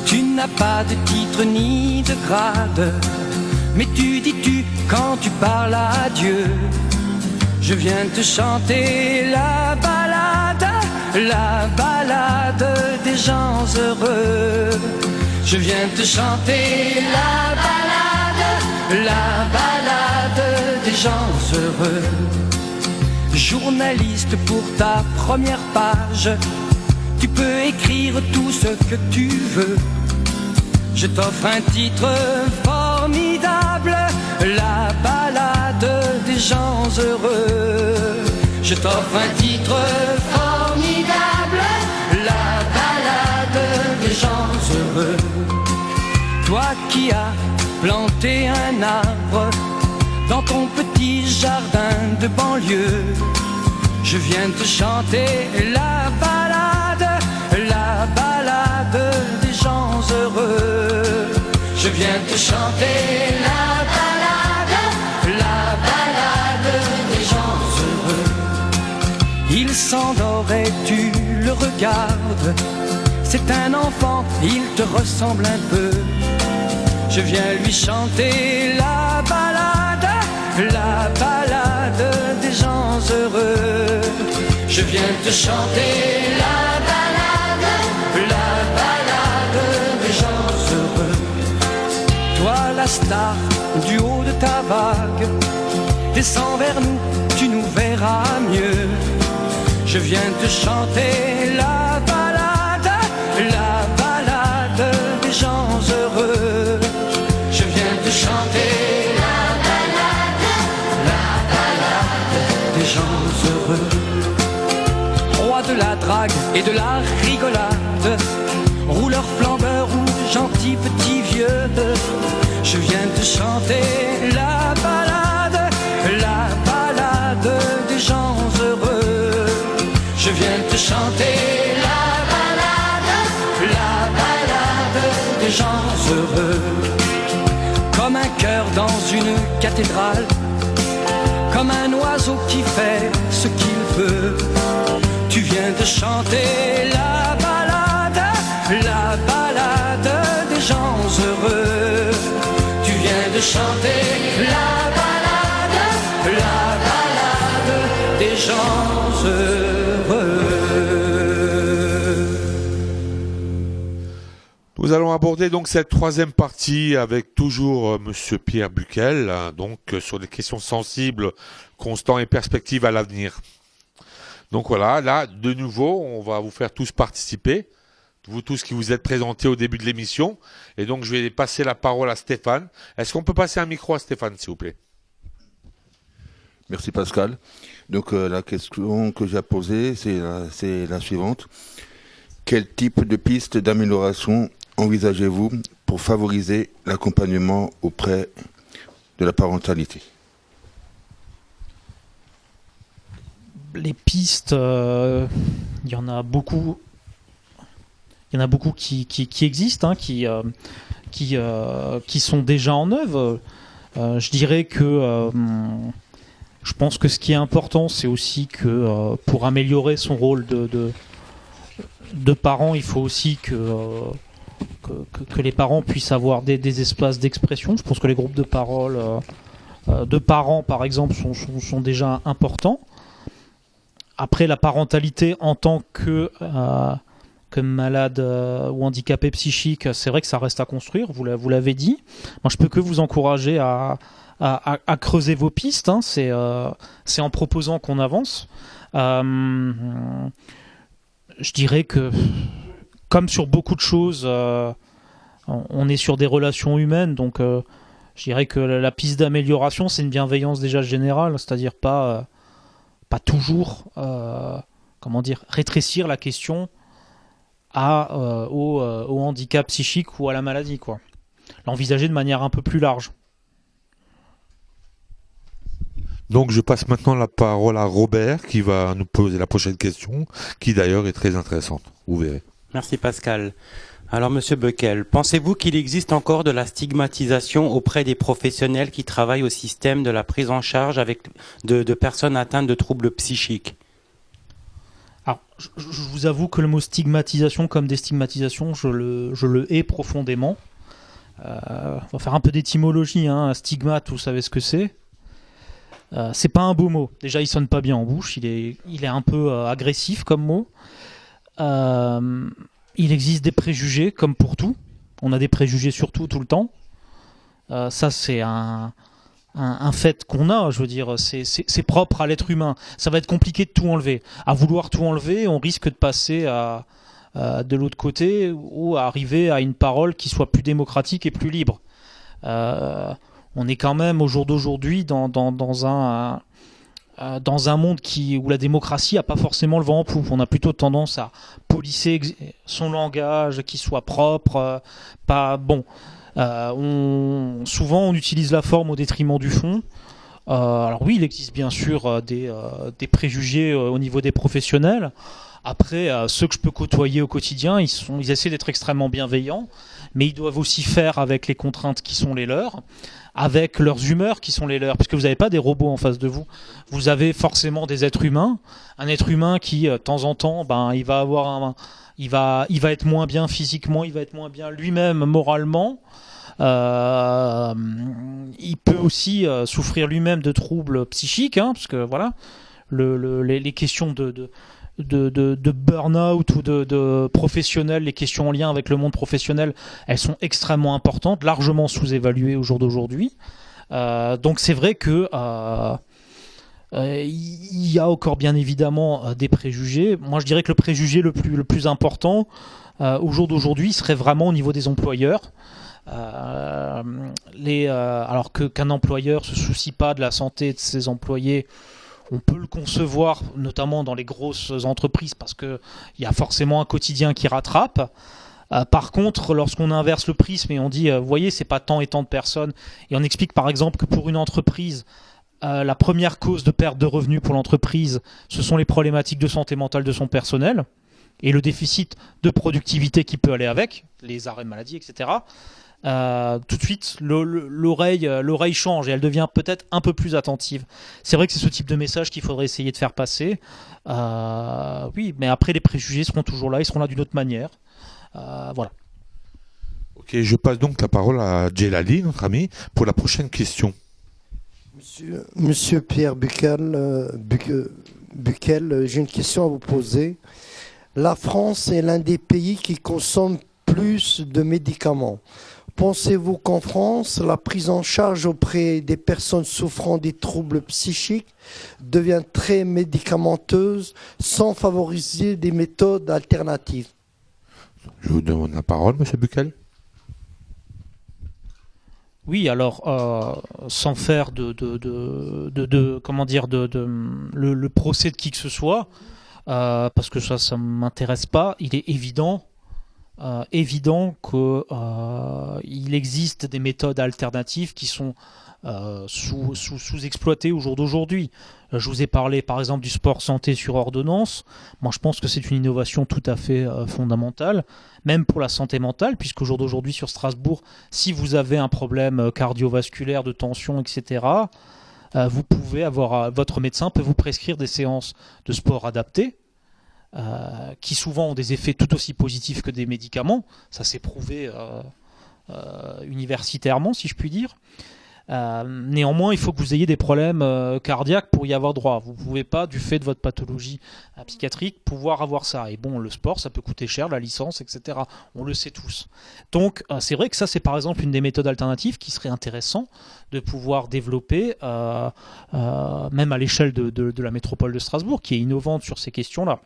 Tu n'as pas de titre ni de grade, mais tu dis-tu quand tu parles à Dieu. Je viens te chanter la balade des gens heureux. Je viens te chanter la balade des gens heureux. Journaliste, pour ta première page, tu peux écrire tout ce que tu veux. Je t'offre un titre formidable, la balade des gens heureux. Je t'offre un titre formidable, la balade des gens qui a planté un arbre dans ton petit jardin de banlieue. Je viens te chanter la balade des gens heureux. Je viens te chanter la balade des gens heureux. Il s'endort et tu le regardes. C'est un enfant, il te ressemble un peu. Je viens lui chanter la balade des gens heureux. Je viens te chanter la balade des gens heureux. Toi la star du haut de ta vague, descends vers nous, tu nous verras mieux. Je viens te chanter la balade des gens heureux. Je viens te chanter la balade des gens heureux. Roi de la drague et de la rigolade, rouleur flambeur ou gentil petit vieux, je viens te chanter la balade des gens heureux. Je viens te chanter la balade des gens heureux. Comme un cœur dans une cathédrale, comme un oiseau qui fait ce qu'il veut. Tu viens de chanter la balade des gens heureux. Tu viens de chanter la balade des gens heureux. Nous allons aborder donc cette troisième partie avec toujours Monsieur Pierre Buquel, donc sur des questions sensibles, constants et perspectives à l'avenir. Donc voilà, là, de nouveau, on va vous faire tous participer, vous tous qui vous êtes présentés au début de l'émission. Et donc, je vais passer la parole à Stéphane. Est-ce qu'on peut passer un micro à Stéphane, s'il vous plaît? Merci Pascal. Donc la question que j'ai posée, c'est la suivante. Quel type de piste d'amélioration envisagez-vous pour favoriser l'accompagnement auprès de la parentalité? Les pistes, il y en a beaucoup. Il y en a beaucoup qui existent, hein, qui sont déjà en œuvre. Je dirais que je pense que ce qui est important, c'est aussi que pour améliorer son rôle de parent, il faut aussi que les parents puissent avoir des espaces d'expression. Je pense que les groupes de parole de parents, par exemple, sont déjà importants. Après, la parentalité en tant que malade ou handicapé psychique, c'est vrai que ça reste à construire, vous l'avez dit. Moi, je peux que vous encourager à creuser vos pistes, hein. C'est en proposant qu'on avance. Je dirais que, comme sur beaucoup de choses, on est sur des relations humaines, donc je dirais que la piste d'amélioration, c'est une bienveillance déjà générale, c'est-à-dire pas toujours rétrécir la question au handicap psychique ou à la maladie, quoi. L'envisager de manière un peu plus large. Donc je passe maintenant la parole à Robert qui va nous poser la prochaine question, qui d'ailleurs est très intéressante, vous verrez. Merci Pascal. Alors Monsieur Buquel, pensez-vous qu'il existe encore de la stigmatisation auprès des professionnels qui travaillent au système de la prise en charge de personnes atteintes de troubles psychiques? Alors, je vous avoue que le mot stigmatisation comme déstigmatisation, je le hais profondément. On va faire un peu d'étymologie, hein. Stigmate, vous savez ce que c'est. C'est pas un beau mot. Déjà, il sonne pas bien en bouche. Il est un peu agressif comme mot. Il existe des préjugés, comme pour tout. On a des préjugés sur tout le temps. Ça, c'est un fait qu'on a, je veux dire, c'est propre à l'être humain. Ça va être compliqué de tout enlever. À vouloir tout enlever, on risque de passer de l'autre côté ou à arriver à une parole qui soit plus démocratique et plus libre. On est quand même, au jour d'aujourd'hui, dans un monde où la démocratie n'a pas forcément le vent en poupe. On a plutôt tendance à polisser son langage, qu'il soit propre, pas bon. Souvent, on utilise la forme au détriment du fond. Alors oui, il existe bien sûr des préjugés au niveau des professionnels. Après, ceux que je peux côtoyer au quotidien, ils essaient d'être extrêmement bienveillants, mais ils doivent aussi faire avec les contraintes qui sont les leurs, avec leurs humeurs qui sont les leurs, parce que vous n'avez pas des robots en face de vous. Vous avez forcément des êtres humains. Un être humain qui, de temps en temps, il va être moins bien physiquement, il va être moins bien lui-même moralement. Il peut aussi souffrir lui-même de troubles psychiques, parce que voilà, les questions de burn-out ou de professionnel, les questions en lien avec le monde professionnel, elles sont extrêmement importantes, largement sous-évaluées au jour d'aujourd'hui. Donc c'est vrai que il y a encore bien évidemment des préjugés. Moi je dirais que le préjugé le plus important au jour d'aujourd'hui serait vraiment au niveau des employeurs. Alors qu'un employeur se soucie pas de la santé de ses employés, on peut le concevoir, notamment dans les grosses entreprises, parce qu'il y a forcément un quotidien qui rattrape. Par contre, lorsqu'on inverse le prisme et on dit, vous voyez, c'est pas tant et tant de personnes, et on explique par exemple que pour une entreprise, la première cause de perte de revenus pour l'entreprise, ce sont les problématiques de santé mentale de son personnel, et le déficit de productivité qui peut aller avec, les arrêts de maladie, etc. Tout de suite, l'oreille change et elle devient peut-être un peu plus attentive. C'est vrai que c'est ce type de message qu'il faudrait essayer de faire passer. Oui, mais après, les préjugés seront toujours là, ils seront là d'une autre manière. Voilà. Ok, je passe donc la parole à Djelali, notre ami, pour la prochaine question. Monsieur Pierre Buckel, j'ai une question à vous poser. La France est l'un des pays qui consomme plus de médicaments. Pensez-vous qu'en France, la prise en charge auprès des personnes souffrant des troubles psychiques devient très médicamenteuse sans favoriser des méthodes alternatives? Je vous demande la parole, monsieur Buckel. Oui, alors sans faire le procès de qui que ce soit, parce que ça m'intéresse pas, il est évident qu'il existe des méthodes alternatives qui sont sous-exploitées au jour d'aujourd'hui. Je vous ai parlé par exemple du sport santé sur ordonnance. Moi je pense que c'est une innovation tout à fait fondamentale, même pour la santé mentale, puisqu'au jour d'aujourd'hui sur Strasbourg, si vous avez un problème cardiovasculaire, de tension, etc., vous pouvez votre médecin peut vous prescrire des séances de sport adaptées, qui souvent ont des effets tout aussi positifs que des médicaments. Ça s'est prouvé universitairement, si je puis dire. Néanmoins, il faut que vous ayez des problèmes cardiaques pour y avoir droit. Vous ne pouvez pas, du fait de votre pathologie psychiatrique, pouvoir avoir ça. Et bon, le sport, ça peut coûter cher, la licence, etc. On le sait tous. Donc, c'est vrai que ça, c'est par exemple une des méthodes alternatives qui serait intéressant de pouvoir développer, même à l'échelle de la métropole de Strasbourg, qui est innovante sur ces questions-là.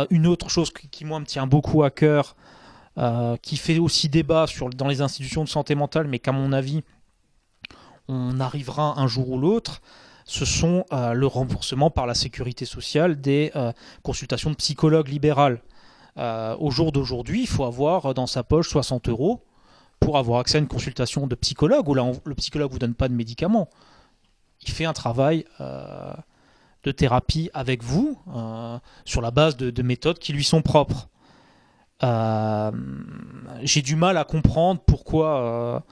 Une autre chose qui moi me tient beaucoup à cœur, qui fait aussi débat dans les institutions de santé mentale, mais qu'à mon avis, on arrivera un jour ou l'autre, ce sont le remboursement par la sécurité sociale des consultations de psychologues libérales. Au jour d'aujourd'hui, il faut avoir dans sa poche 60 € pour avoir accès à une consultation de psychologue, où là, le psychologue ne vous donne pas de médicaments. Il fait un travail de thérapie avec vous, sur la base de méthodes qui lui sont propres. J'ai du mal à comprendre pourquoi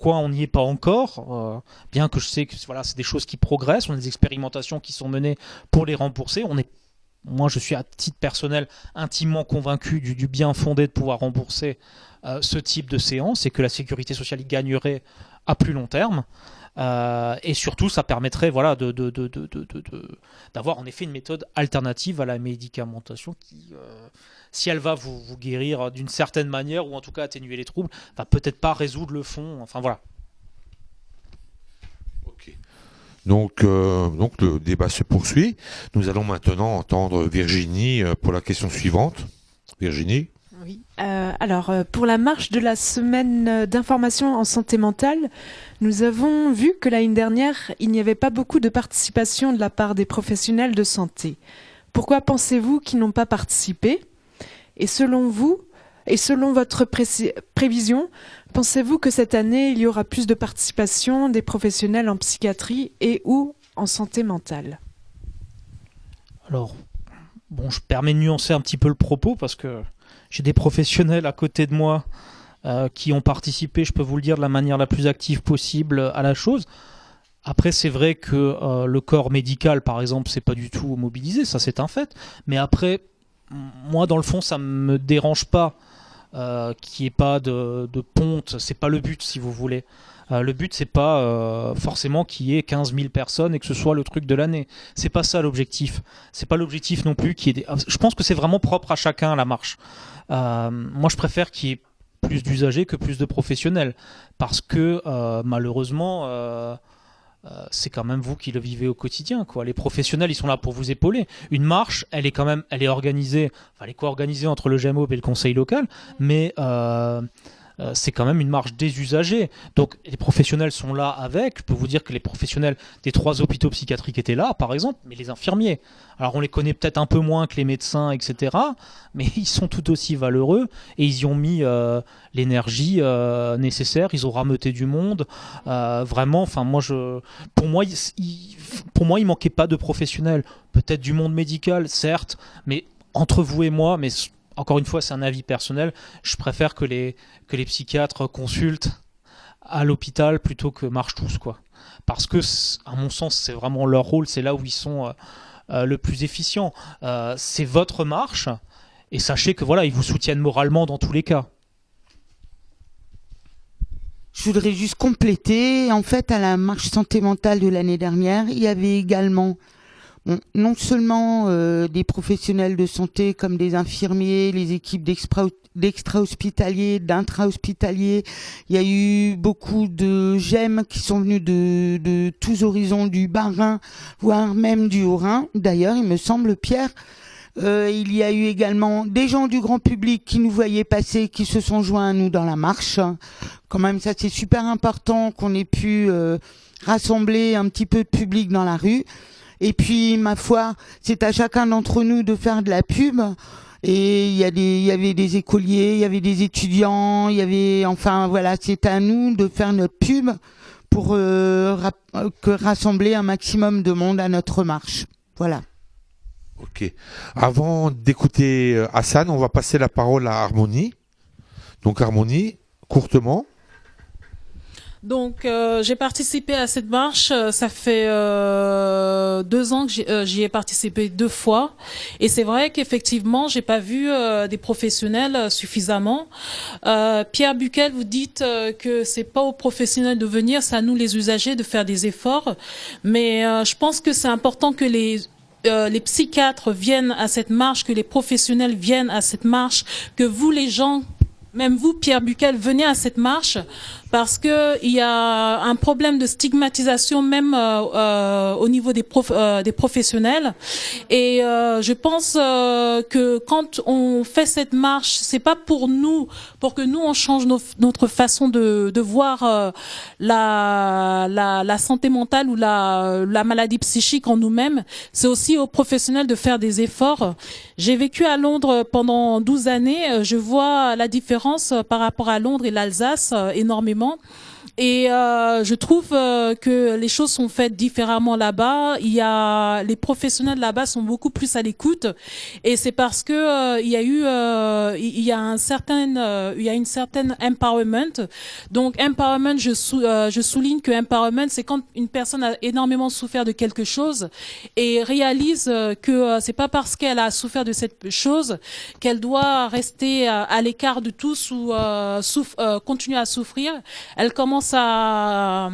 on n'y est pas encore, bien que je sais que voilà, c'est des choses qui progressent, on a des expérimentations qui sont menées pour les rembourser. Moi, je suis à titre personnel intimement convaincu du bien fondé de pouvoir rembourser ce type de séance, et que la sécurité sociale y gagnerait à plus long terme. Et surtout, ça permettrait d'avoir en effet une méthode alternative à la médicamentation qui, si elle va vous guérir d'une certaine manière, ou en tout cas atténuer les troubles, va peut-être pas résoudre le fond. Enfin voilà. Ok. Donc le débat se poursuit. Nous allons maintenant entendre Virginie pour la question suivante. Virginie. Oui. Alors, pour la marche de la semaine d'information en santé mentale, nous avons vu que l'année dernière, il n'y avait pas beaucoup de participation de la part des professionnels de santé. Pourquoi pensez-vous qu'ils n'ont pas participé ? Et selon vous, Et selon votre prévision, pensez-vous que cette année, il y aura plus de participation des professionnels en psychiatrie et ou en santé mentale? Alors, bon, je permets de nuancer un petit peu le propos parce que j'ai des professionnels à côté de moi qui ont participé, je peux vous le dire, de la manière la plus active possible à la chose. Après, c'est vrai que le corps médical, par exemple, c'est pas du tout mobilisé, ça c'est un fait. Mais après, moi, dans le fond, ça me dérange pas qu'il n'y ait pas de ponte. C'est pas le but, si vous voulez. Le but, c'est pas forcément qu'il y ait 15 000 personnes et que ce soit le truc de l'année. C'est pas ça l'objectif. C'est pas l'objectif non plus qu'il y ait Je pense que c'est vraiment propre à chacun, la marche. Moi, je préfère qu'il y ait plus d'usagers que plus de professionnels. Parce que, malheureusement... c'est quand même vous qui le vivez au quotidien, quoi. Les professionnels, ils sont là pour vous épauler. Une marche, elle est organisée, enfin, elle est co-organisée entre le GEMOP et le conseil local, mais c'est quand même une marche des usagers. Donc les professionnels sont là avec. Je peux vous dire que les professionnels des 3 hôpitaux psychiatriques étaient là, par exemple, mais les infirmiers. Alors on les connaît peut-être un peu moins que les médecins, etc. Mais ils sont tout aussi valeureux et ils y ont mis l'énergie nécessaire. Ils ont rameuté du monde. Vraiment, enfin pour moi, il manquait pas de professionnels. Peut-être du monde médical, certes, mais entre vous et moi, mais encore une fois, c'est un avis personnel. Je préfère que les psychiatres consultent à l'hôpital plutôt que marchent tous, quoi. Parce que, à mon sens, c'est vraiment leur rôle. C'est là où ils sont le plus efficients. C'est votre marche. Et sachez que voilà, ils vous soutiennent moralement dans tous les cas. Je voudrais juste compléter. En fait, à la marche santé mentale de l'année dernière, il y avait également non seulement des professionnels de santé comme des infirmiers, les équipes d'extra-hospitaliers, d'intra-hospitaliers. Il y a eu beaucoup de GEM qui sont venus de tous horizons du Bas-Rhin, voire même du Haut-Rhin. D'ailleurs, il me semble, Pierre, il y a eu également des gens du grand public qui nous voyaient passer, qui se sont joints à nous dans la marche. Quand même, ça c'est super important qu'on ait pu rassembler un petit peu de public dans la rue. Et puis, ma foi, c'est à chacun d'entre nous de faire de la pub. Et il y avait des écoliers, il y avait des étudiants, enfin voilà, c'est à nous de faire notre pub pour rassembler un maximum de monde à notre marche. Voilà. Ok. Avant d'écouter Hassan, on va passer la parole à Harmonie. Donc Harmonie, courtement. Donc j'ai participé à cette marche, ça fait 2 ans que j'y ai participé 2 fois et c'est vrai qu'effectivement j'ai pas vu des professionnels suffisamment. Pierre Buquel, vous dites que c'est pas aux professionnels de venir, c'est à nous les usagers de faire des efforts, mais je pense que c'est important que les psychiatres viennent à cette marche, que les professionnels viennent à cette marche, que vous les gens, même vous Pierre Buquel, venez à cette marche. Parce que il y a un problème de stigmatisation même au niveau des professionnels et je pense que quand on fait cette marche, c'est pas pour que nous on change notre façon de voir la santé mentale ou la maladie psychique en nous-mêmes, c'est aussi aux professionnels de faire des efforts. J'ai vécu à Londres pendant 12 années, je vois la différence par rapport à Londres et l'Alsace énormément. Et je trouve que les choses sont faites différemment là-bas. Les professionnels là-bas sont beaucoup plus à l'écoute, et c'est parce que il y a une certaine empowerment. Donc empowerment, je souligne que empowerment, c'est quand une personne a énormément souffert de quelque chose et réalise que c'est pas parce qu'elle a souffert de cette chose qu'elle doit rester à l'écart de tous ou continuer à souffrir. Elle commence à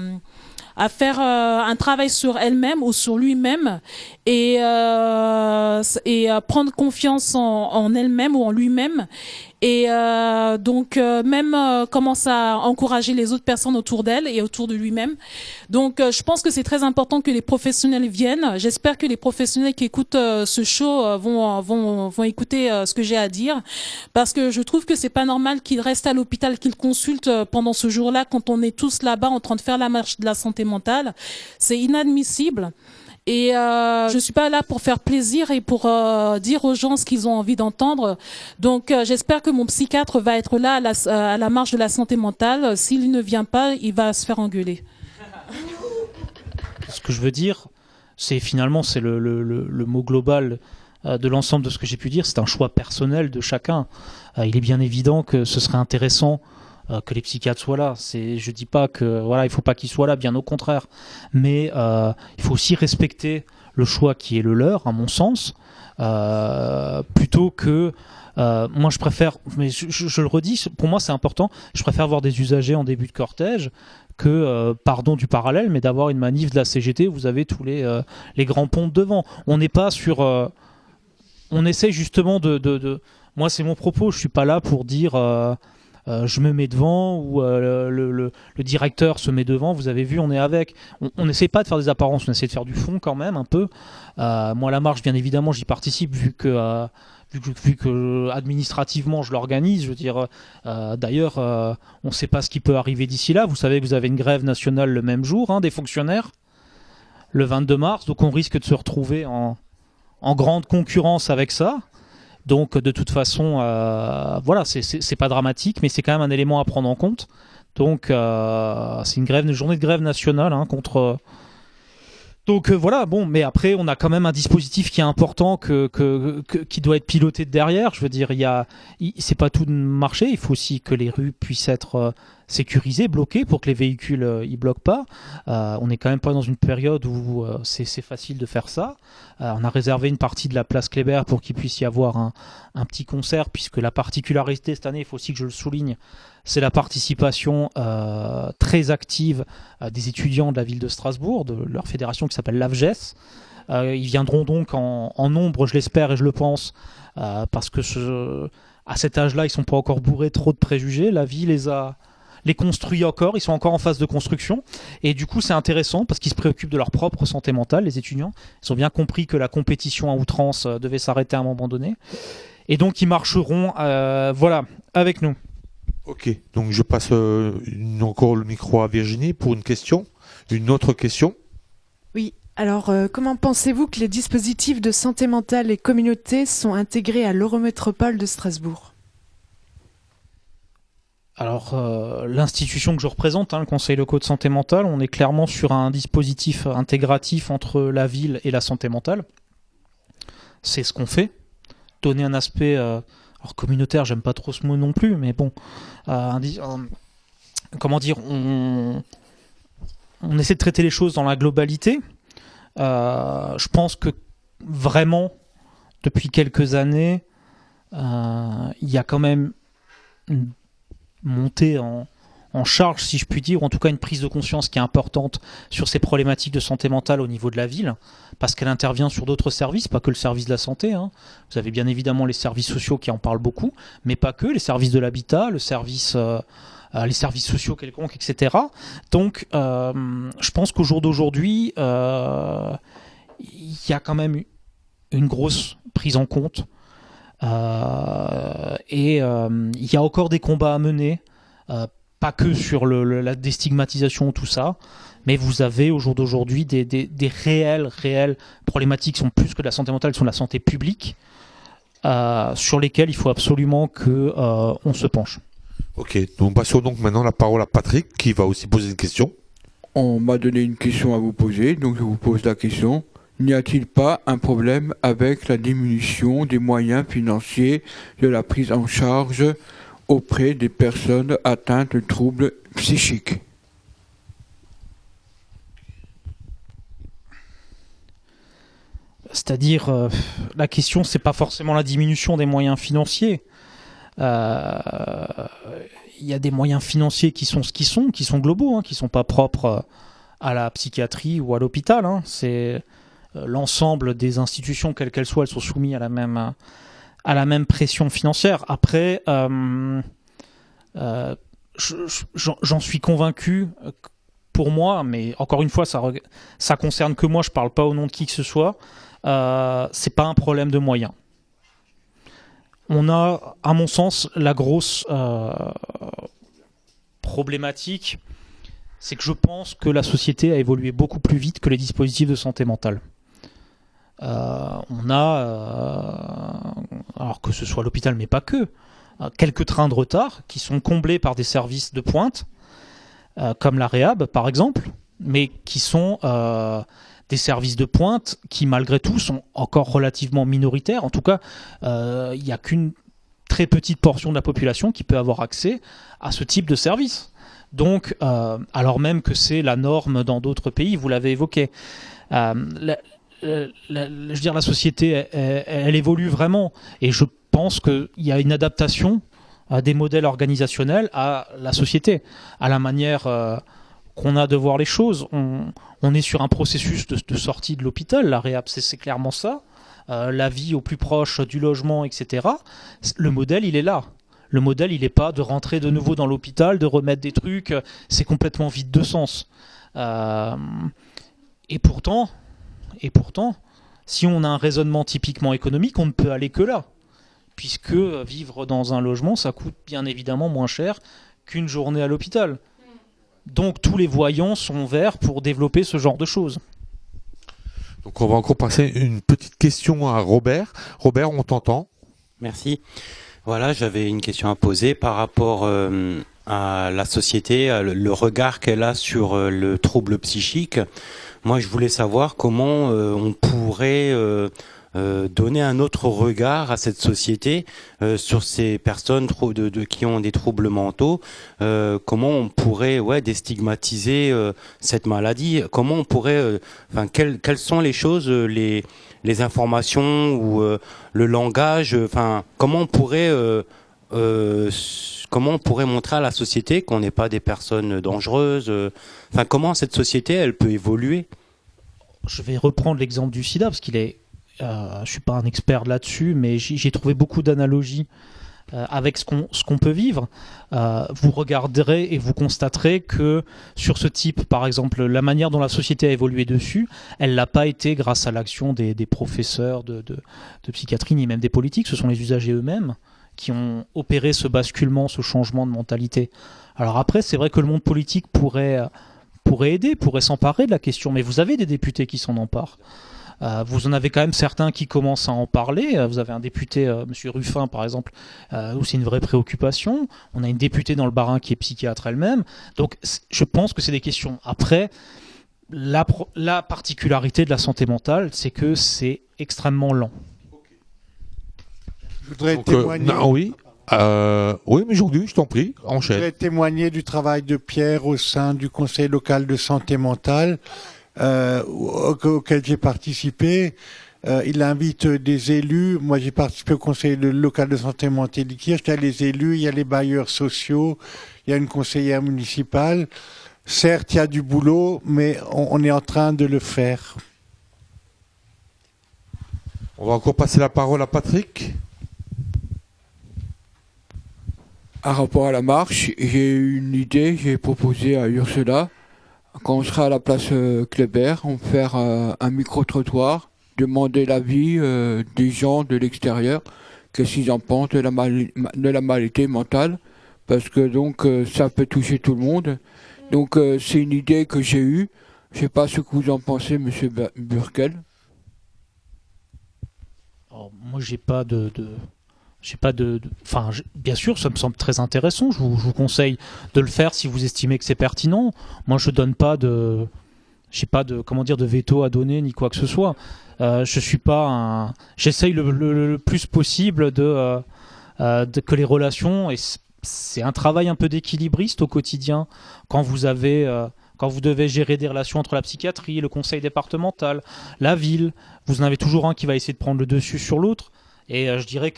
faire un travail sur elle-même ou sur lui-même et prendre confiance en elle-même ou en lui-même et donc même commence à encourager les autres personnes autour d'elle et autour de lui-même. Donc je pense que c'est très important que les professionnels viennent. J'espère que les professionnels qui écoutent ce show vont écouter ce que j'ai à dire, parce que je trouve que c'est pas normal qu'ils restent à l'hôpital, qu'ils consultent pendant ce jour-là quand on est tous là-bas en train de faire la marche de la santé mentale. C'est inadmissible. Et je suis pas là pour faire plaisir et pour dire aux gens ce qu'ils ont envie d'entendre. Donc j'espère que mon psychiatre va être là à la marche de la santé mentale. S'il ne vient pas, il va se faire engueuler. Ce que je veux dire, c'est finalement c'est le mot global de l'ensemble de ce que j'ai pu dire. C'est un choix personnel de chacun. Il est bien évident que ce serait intéressant que les psychiatres soient là. Je dis pas que voilà, il faut pas qu'ils soient là, bien au contraire. Mais il faut aussi respecter le choix qui est le leur, à mon sens, plutôt que moi je préfère, mais je le redis, pour moi c'est important, je préfère voir des usagers en début de cortège que, pardon du parallèle, mais d'avoir une manif de la CGT où vous avez tous les grands ponts devant. On n'est pas sur... on essaie justement de... Moi c'est mon propos, je suis pas là pour dire... je me mets devant ou le directeur se met devant, vous avez vu, on est avec. On n'essaie pas de faire des apparences, on essaie de faire du fond quand même un peu. Moi la marche, bien évidemment, j'y participe vu que administrativement je l'organise. Je veux dire, d'ailleurs, on ne sait pas ce qui peut arriver d'ici là. Vous savez que vous avez une grève nationale le même jour, des fonctionnaires, le 22 mars, donc on risque de se retrouver en grande concurrence avec ça. Donc de toute façon, voilà, c'est pas dramatique, mais c'est quand même un élément à prendre en compte. Donc c'est une journée de grève nationale contre. Donc voilà, bon, mais après on a quand même un dispositif qui est important, qui doit être piloté de derrière. Je veux dire, c'est pas tout de marché. Il faut aussi que les rues puissent être sécurisées, bloquées, pour que les véhicules ils bloquent pas. On n'est quand même pas dans une période où c'est facile de faire ça. On a réservé une partie de la place Kléber pour qu'il puisse y avoir un petit concert, puisque la particularité cette année, il faut aussi que je le souligne, c'est la participation très active des étudiants de la ville de Strasbourg, de leur fédération qui s'appelle l'AVGES. Ils viendront donc en nombre, je l'espère et je le pense, parce que à cet âge-là, ils ne sont pas encore bourrés trop de préjugés. La vie les construit encore, ils sont encore en phase de construction. Et du coup, c'est intéressant parce qu'ils se préoccupent de leur propre santé mentale, les étudiants. Ils ont bien compris que la compétition à outrance devait s'arrêter à un moment donné. Et donc, ils marcheront voilà, avec nous. Ok, donc je passe encore le micro à Virginie pour une autre question. Oui, alors comment pensez-vous que les dispositifs de santé mentale et communauté sont intégrés à l'Eurométropole de Strasbourg ? Alors, l'institution que je représente, le Conseil local de santé mentale, on est clairement sur un dispositif intégratif entre la ville et la santé mentale. C'est ce qu'on fait. Donner un aspect... alors communautaire, j'aime pas trop ce mot non plus, mais bon, comment dire, on essaie de traiter les choses dans la globalité. Je pense que vraiment, depuis quelques années, il y a quand même une montée en charge, si je puis dire, ou en tout cas une prise de conscience qui est importante sur ces problématiques de santé mentale au niveau de la ville, parce qu'elle intervient sur d'autres services, pas que le service de la santé. Vous avez bien évidemment les services sociaux qui en parlent beaucoup, mais pas que, les services de l'habitat, les services sociaux quelconques, etc. Donc, je pense qu'au jour d'aujourd'hui, il y a quand même une grosse prise en compte. Et il y a encore des combats à mener, pas que sur la déstigmatisation, tout ça, mais vous avez au jour d'aujourd'hui des réelles problématiques qui sont plus que de la santé mentale, qui sont de la santé publique, sur lesquelles il faut absolument qu'on se penche. Ok, nous passons donc maintenant la parole à Patrick, qui va aussi poser une question. On m'a donné une question à vous poser, donc je vous pose la question. N'y a-t-il pas un problème avec la diminution des moyens financiers de la prise en charge auprès des personnes atteintes de troubles psychiques ? C'est-à-dire, la question, c'est pas forcément la diminution des moyens financiers. Il y a des moyens financiers qui sont ce qu'ils sont, qui sont globaux, qui sont pas propres à la psychiatrie ou à l'hôpital. C'est l'ensemble des institutions, quelles qu'elles soient, elles sont soumises à la même pression financière. Après, j'en suis convaincu, pour moi, mais encore une fois, ça concerne que moi, je parle pas au nom de qui que ce soit, c'est pas un problème de moyens. On a, à mon sens, la grosse problématique, c'est que je pense que la société a évolué beaucoup plus vite que les dispositifs de santé mentale. on a, alors que ce soit l'hôpital, mais pas que, quelques trains de retard qui sont comblés par des services de pointe, comme la Réhab par exemple, mais qui sont des services de pointe qui malgré tout sont encore relativement minoritaires. En tout cas, il n'y a qu'une très petite portion de la population qui peut avoir accès à ce type de service. Donc, alors même que c'est la norme dans d'autres pays, vous l'avez évoqué, je veux dire, la société, elle évolue vraiment, et je pense qu'il y a une adaptation à des modèles organisationnels à la société, à la manière qu'on a de voir les choses. On est sur un processus de sortie de l'hôpital, la Réhab, c'est clairement ça. La vie au plus proche du logement, etc. Le modèle, il est là. Le modèle, il n'est pas de rentrer de nouveau dans l'hôpital, de remettre des trucs. C'est complètement vide de sens. Et pourtant, si on a un raisonnement typiquement économique, on ne peut aller que là. Puisque vivre dans un logement, ça coûte bien évidemment moins cher qu'une journée à l'hôpital. Donc tous les voyants sont verts pour développer ce genre de choses. Donc on va encore passer une petite question à Robert. Robert, on t'entend. Merci. Voilà, j'avais une question à poser par rapport à la société, le regard qu'elle a sur le trouble psychique. Moi, je voulais savoir comment on pourrait donner un autre regard à cette société sur ces personnes qui ont des troubles mentaux. Comment on pourrait déstigmatiser cette maladie. Comment on pourrait, quelles sont les choses, les informations ou le langage. Comment on pourrait montrer à la société qu'on n'est pas des personnes dangereuses. Comment cette société elle peut évoluer. Je vais reprendre l'exemple du sida parce qu'il est. Je suis pas un expert là-dessus, mais j'ai trouvé beaucoup d'analogies avec ce qu'on peut vivre. Vous regarderez et vous constaterez que sur ce type, par exemple, la manière dont la société a évolué dessus, elle l'a pas été grâce à l'action des professeurs de psychiatrie ni même des politiques. Ce sont les usagers eux-mêmes qui ont opéré ce basculement, ce changement de mentalité. Alors après, c'est vrai que le monde politique pourrait aider, pourrait s'emparer de la question, mais vous avez des députés qui s'en emparent. Vous en avez quand même certains qui commencent à en parler. Vous avez un député, M. Ruffin par exemple, où c'est une vraie préoccupation. On a une députée dans le Bas-Rhin qui est psychiatre elle-même. Donc je pense que c'est des questions. Après, la particularité de la santé mentale, c'est que c'est extrêmement lent. Je voudrais témoigner. Oui, mais aujourd'hui, je t'en prie, enchaîne. Je voudrais témoigner du travail de Pierre au sein du Conseil local de santé mentale. Auquel j'ai participé. Il invite des élus. Moi, j'ai participé au conseil local de santé mentale d'Ikirch. Il y a les élus, il y a les bailleurs sociaux, il y a une conseillère municipale. Certes, il y a du boulot, mais on est en train de le faire. On va encore passer la parole à Patrick. Par rapport à la marche, j'ai eu une idée, j'ai proposé à Ursula. Quand on sera à la place Kléber, on va faire un micro-trottoir, demander l'avis des gens de l'extérieur, qu'est-ce qu'ils en pensent de la maladie mentale, parce que donc ça peut toucher tout le monde. Donc c'est une idée que j'ai eue. Je ne sais pas ce que vous en pensez, Monsieur Burkel. Alors, moi, bien sûr, ça me semble très intéressant. Je vous conseille de le faire si vous estimez que c'est pertinent. Moi, je donne pas de veto à donner ni quoi que ce soit. Je suis pas j'essaye le plus possible que les relations, et c'est un travail un peu d'équilibriste au quotidien quand vous devez gérer des relations entre la psychiatrie, le conseil départemental, la ville. Vous en avez toujours un qui va essayer de prendre le dessus sur l'autre. Et je dirais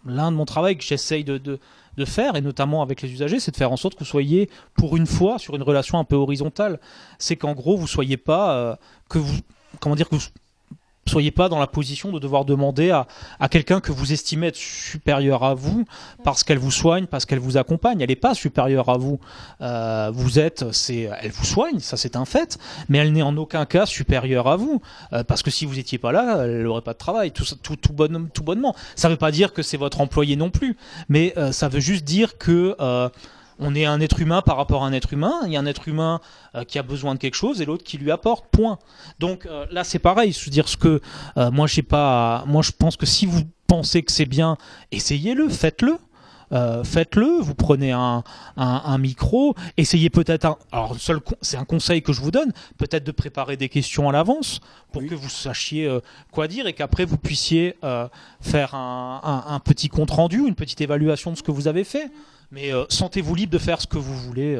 l'un de mon travail que j'essaye de faire, et notamment avec les usagers, c'est de faire en sorte que vous soyez, pour une fois, sur une relation un peu horizontale. C'est qu'en gros, vous soyez pas soyez pas dans la position de devoir demander à quelqu'un que vous estimez être supérieur à vous parce qu'elle vous soigne, parce qu'elle vous accompagne. Elle n'est pas supérieure à vous. Elle vous soigne, ça c'est un fait, mais elle n'est en aucun cas supérieure à vous. Parce que si vous n'étiez pas là, elle n'aurait pas de travail, tout bonnement. Ça ne veut pas dire que c'est votre employé non plus, mais ça veut juste dire que On est un être humain par rapport à un être humain. Il y a un être humain qui a besoin de quelque chose et l'autre qui lui apporte. Point. Donc là, c'est pareil. Je veux dire, moi, je pense que si vous pensez que c'est bien, essayez-le, faites-le. Faites-le, vous prenez un micro, essayez peut-être alors c'est un conseil que je vous donne, peut-être de préparer des questions à l'avance pour que vous sachiez quoi dire et qu'après vous puissiez faire un petit compte rendu, une petite évaluation de ce que vous avez fait. Mais sentez-vous libre de faire ce que vous voulez.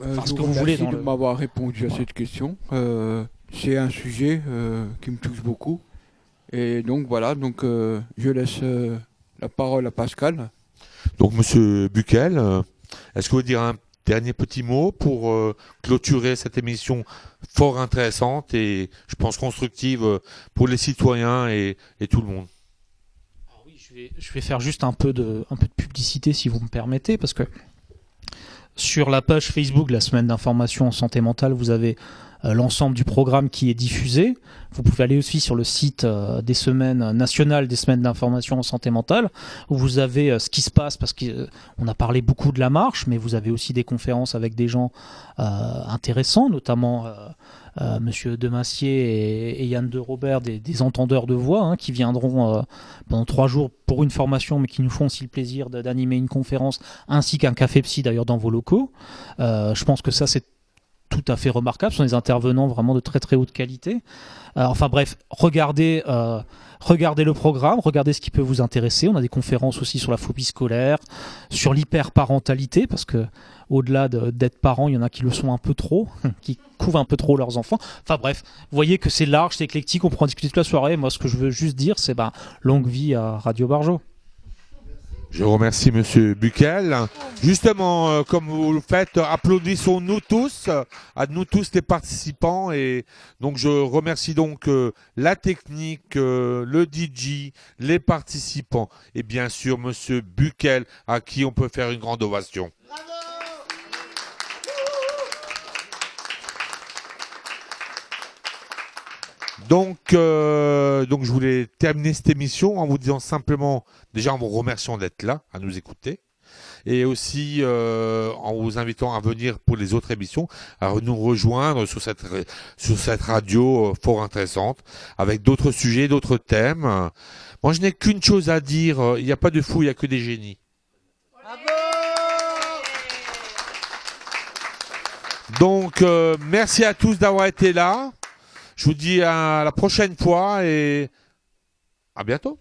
Je vous remercie de m'avoir répondu à cette question. C'est un sujet qui me touche beaucoup. Et donc voilà, je laisse la parole à Pascal. Donc, Monsieur Buckel, est-ce que vous voulez dire un dernier petit mot pour clôturer cette émission fort intéressante et, je pense, constructive pour les citoyens et tout le monde? Alors oui, je vais faire juste un peu de publicité, si vous me permettez, parce que sur la page Facebook de la semaine d'information en santé mentale, vous avez l'ensemble du programme qui est diffusé. Vous pouvez aller aussi sur le site des semaines nationales des semaines d'information en santé mentale, où vous avez ce qui se passe, parce qu'on a parlé beaucoup de la marche, mais vous avez aussi des conférences avec des gens intéressants, notamment Monsieur Demassier et Yann de Robert, des entendeurs de voix, qui viendront pendant 3 jours pour une formation, mais qui nous font aussi le plaisir d'animer une conférence, ainsi qu'un café psy d'ailleurs dans vos locaux. Je pense que ça, c'est tout à fait remarquable. Ce sont des intervenants vraiment de très très haute qualité. Enfin bref, regardez le programme, regardez ce qui peut vous intéresser. On a des conférences aussi sur la phobie scolaire, sur l'hyperparentalité, parce que au-delà d'être parents, il y en a qui le sont un peu trop, qui couvrent un peu trop leurs enfants. Enfin bref, vous voyez que c'est large, c'est éclectique, on pourra en discuter toute la soirée. Moi, ce que je veux juste dire, c'est longue vie à Radio Barjo. Je remercie Monsieur Buckel. Justement, comme vous le faites, applaudissons-nous tous, à nous tous les participants. Et donc, je remercie donc la technique, le DJ, les participants et bien sûr Monsieur Buckel, à qui on peut faire une grande ovation. Donc, je voulais terminer cette émission en vous disant simplement, déjà en vous remerciant d'être là, à nous écouter, et aussi en vous invitant à venir pour les autres émissions, à nous rejoindre sur cette radio fort intéressante, avec d'autres sujets, d'autres thèmes. Moi, je n'ai qu'une chose à dire, il n'y a pas de fous, il n'y a que des génies. Donc, merci à tous d'avoir été là. Je vous dis à la prochaine fois et à bientôt.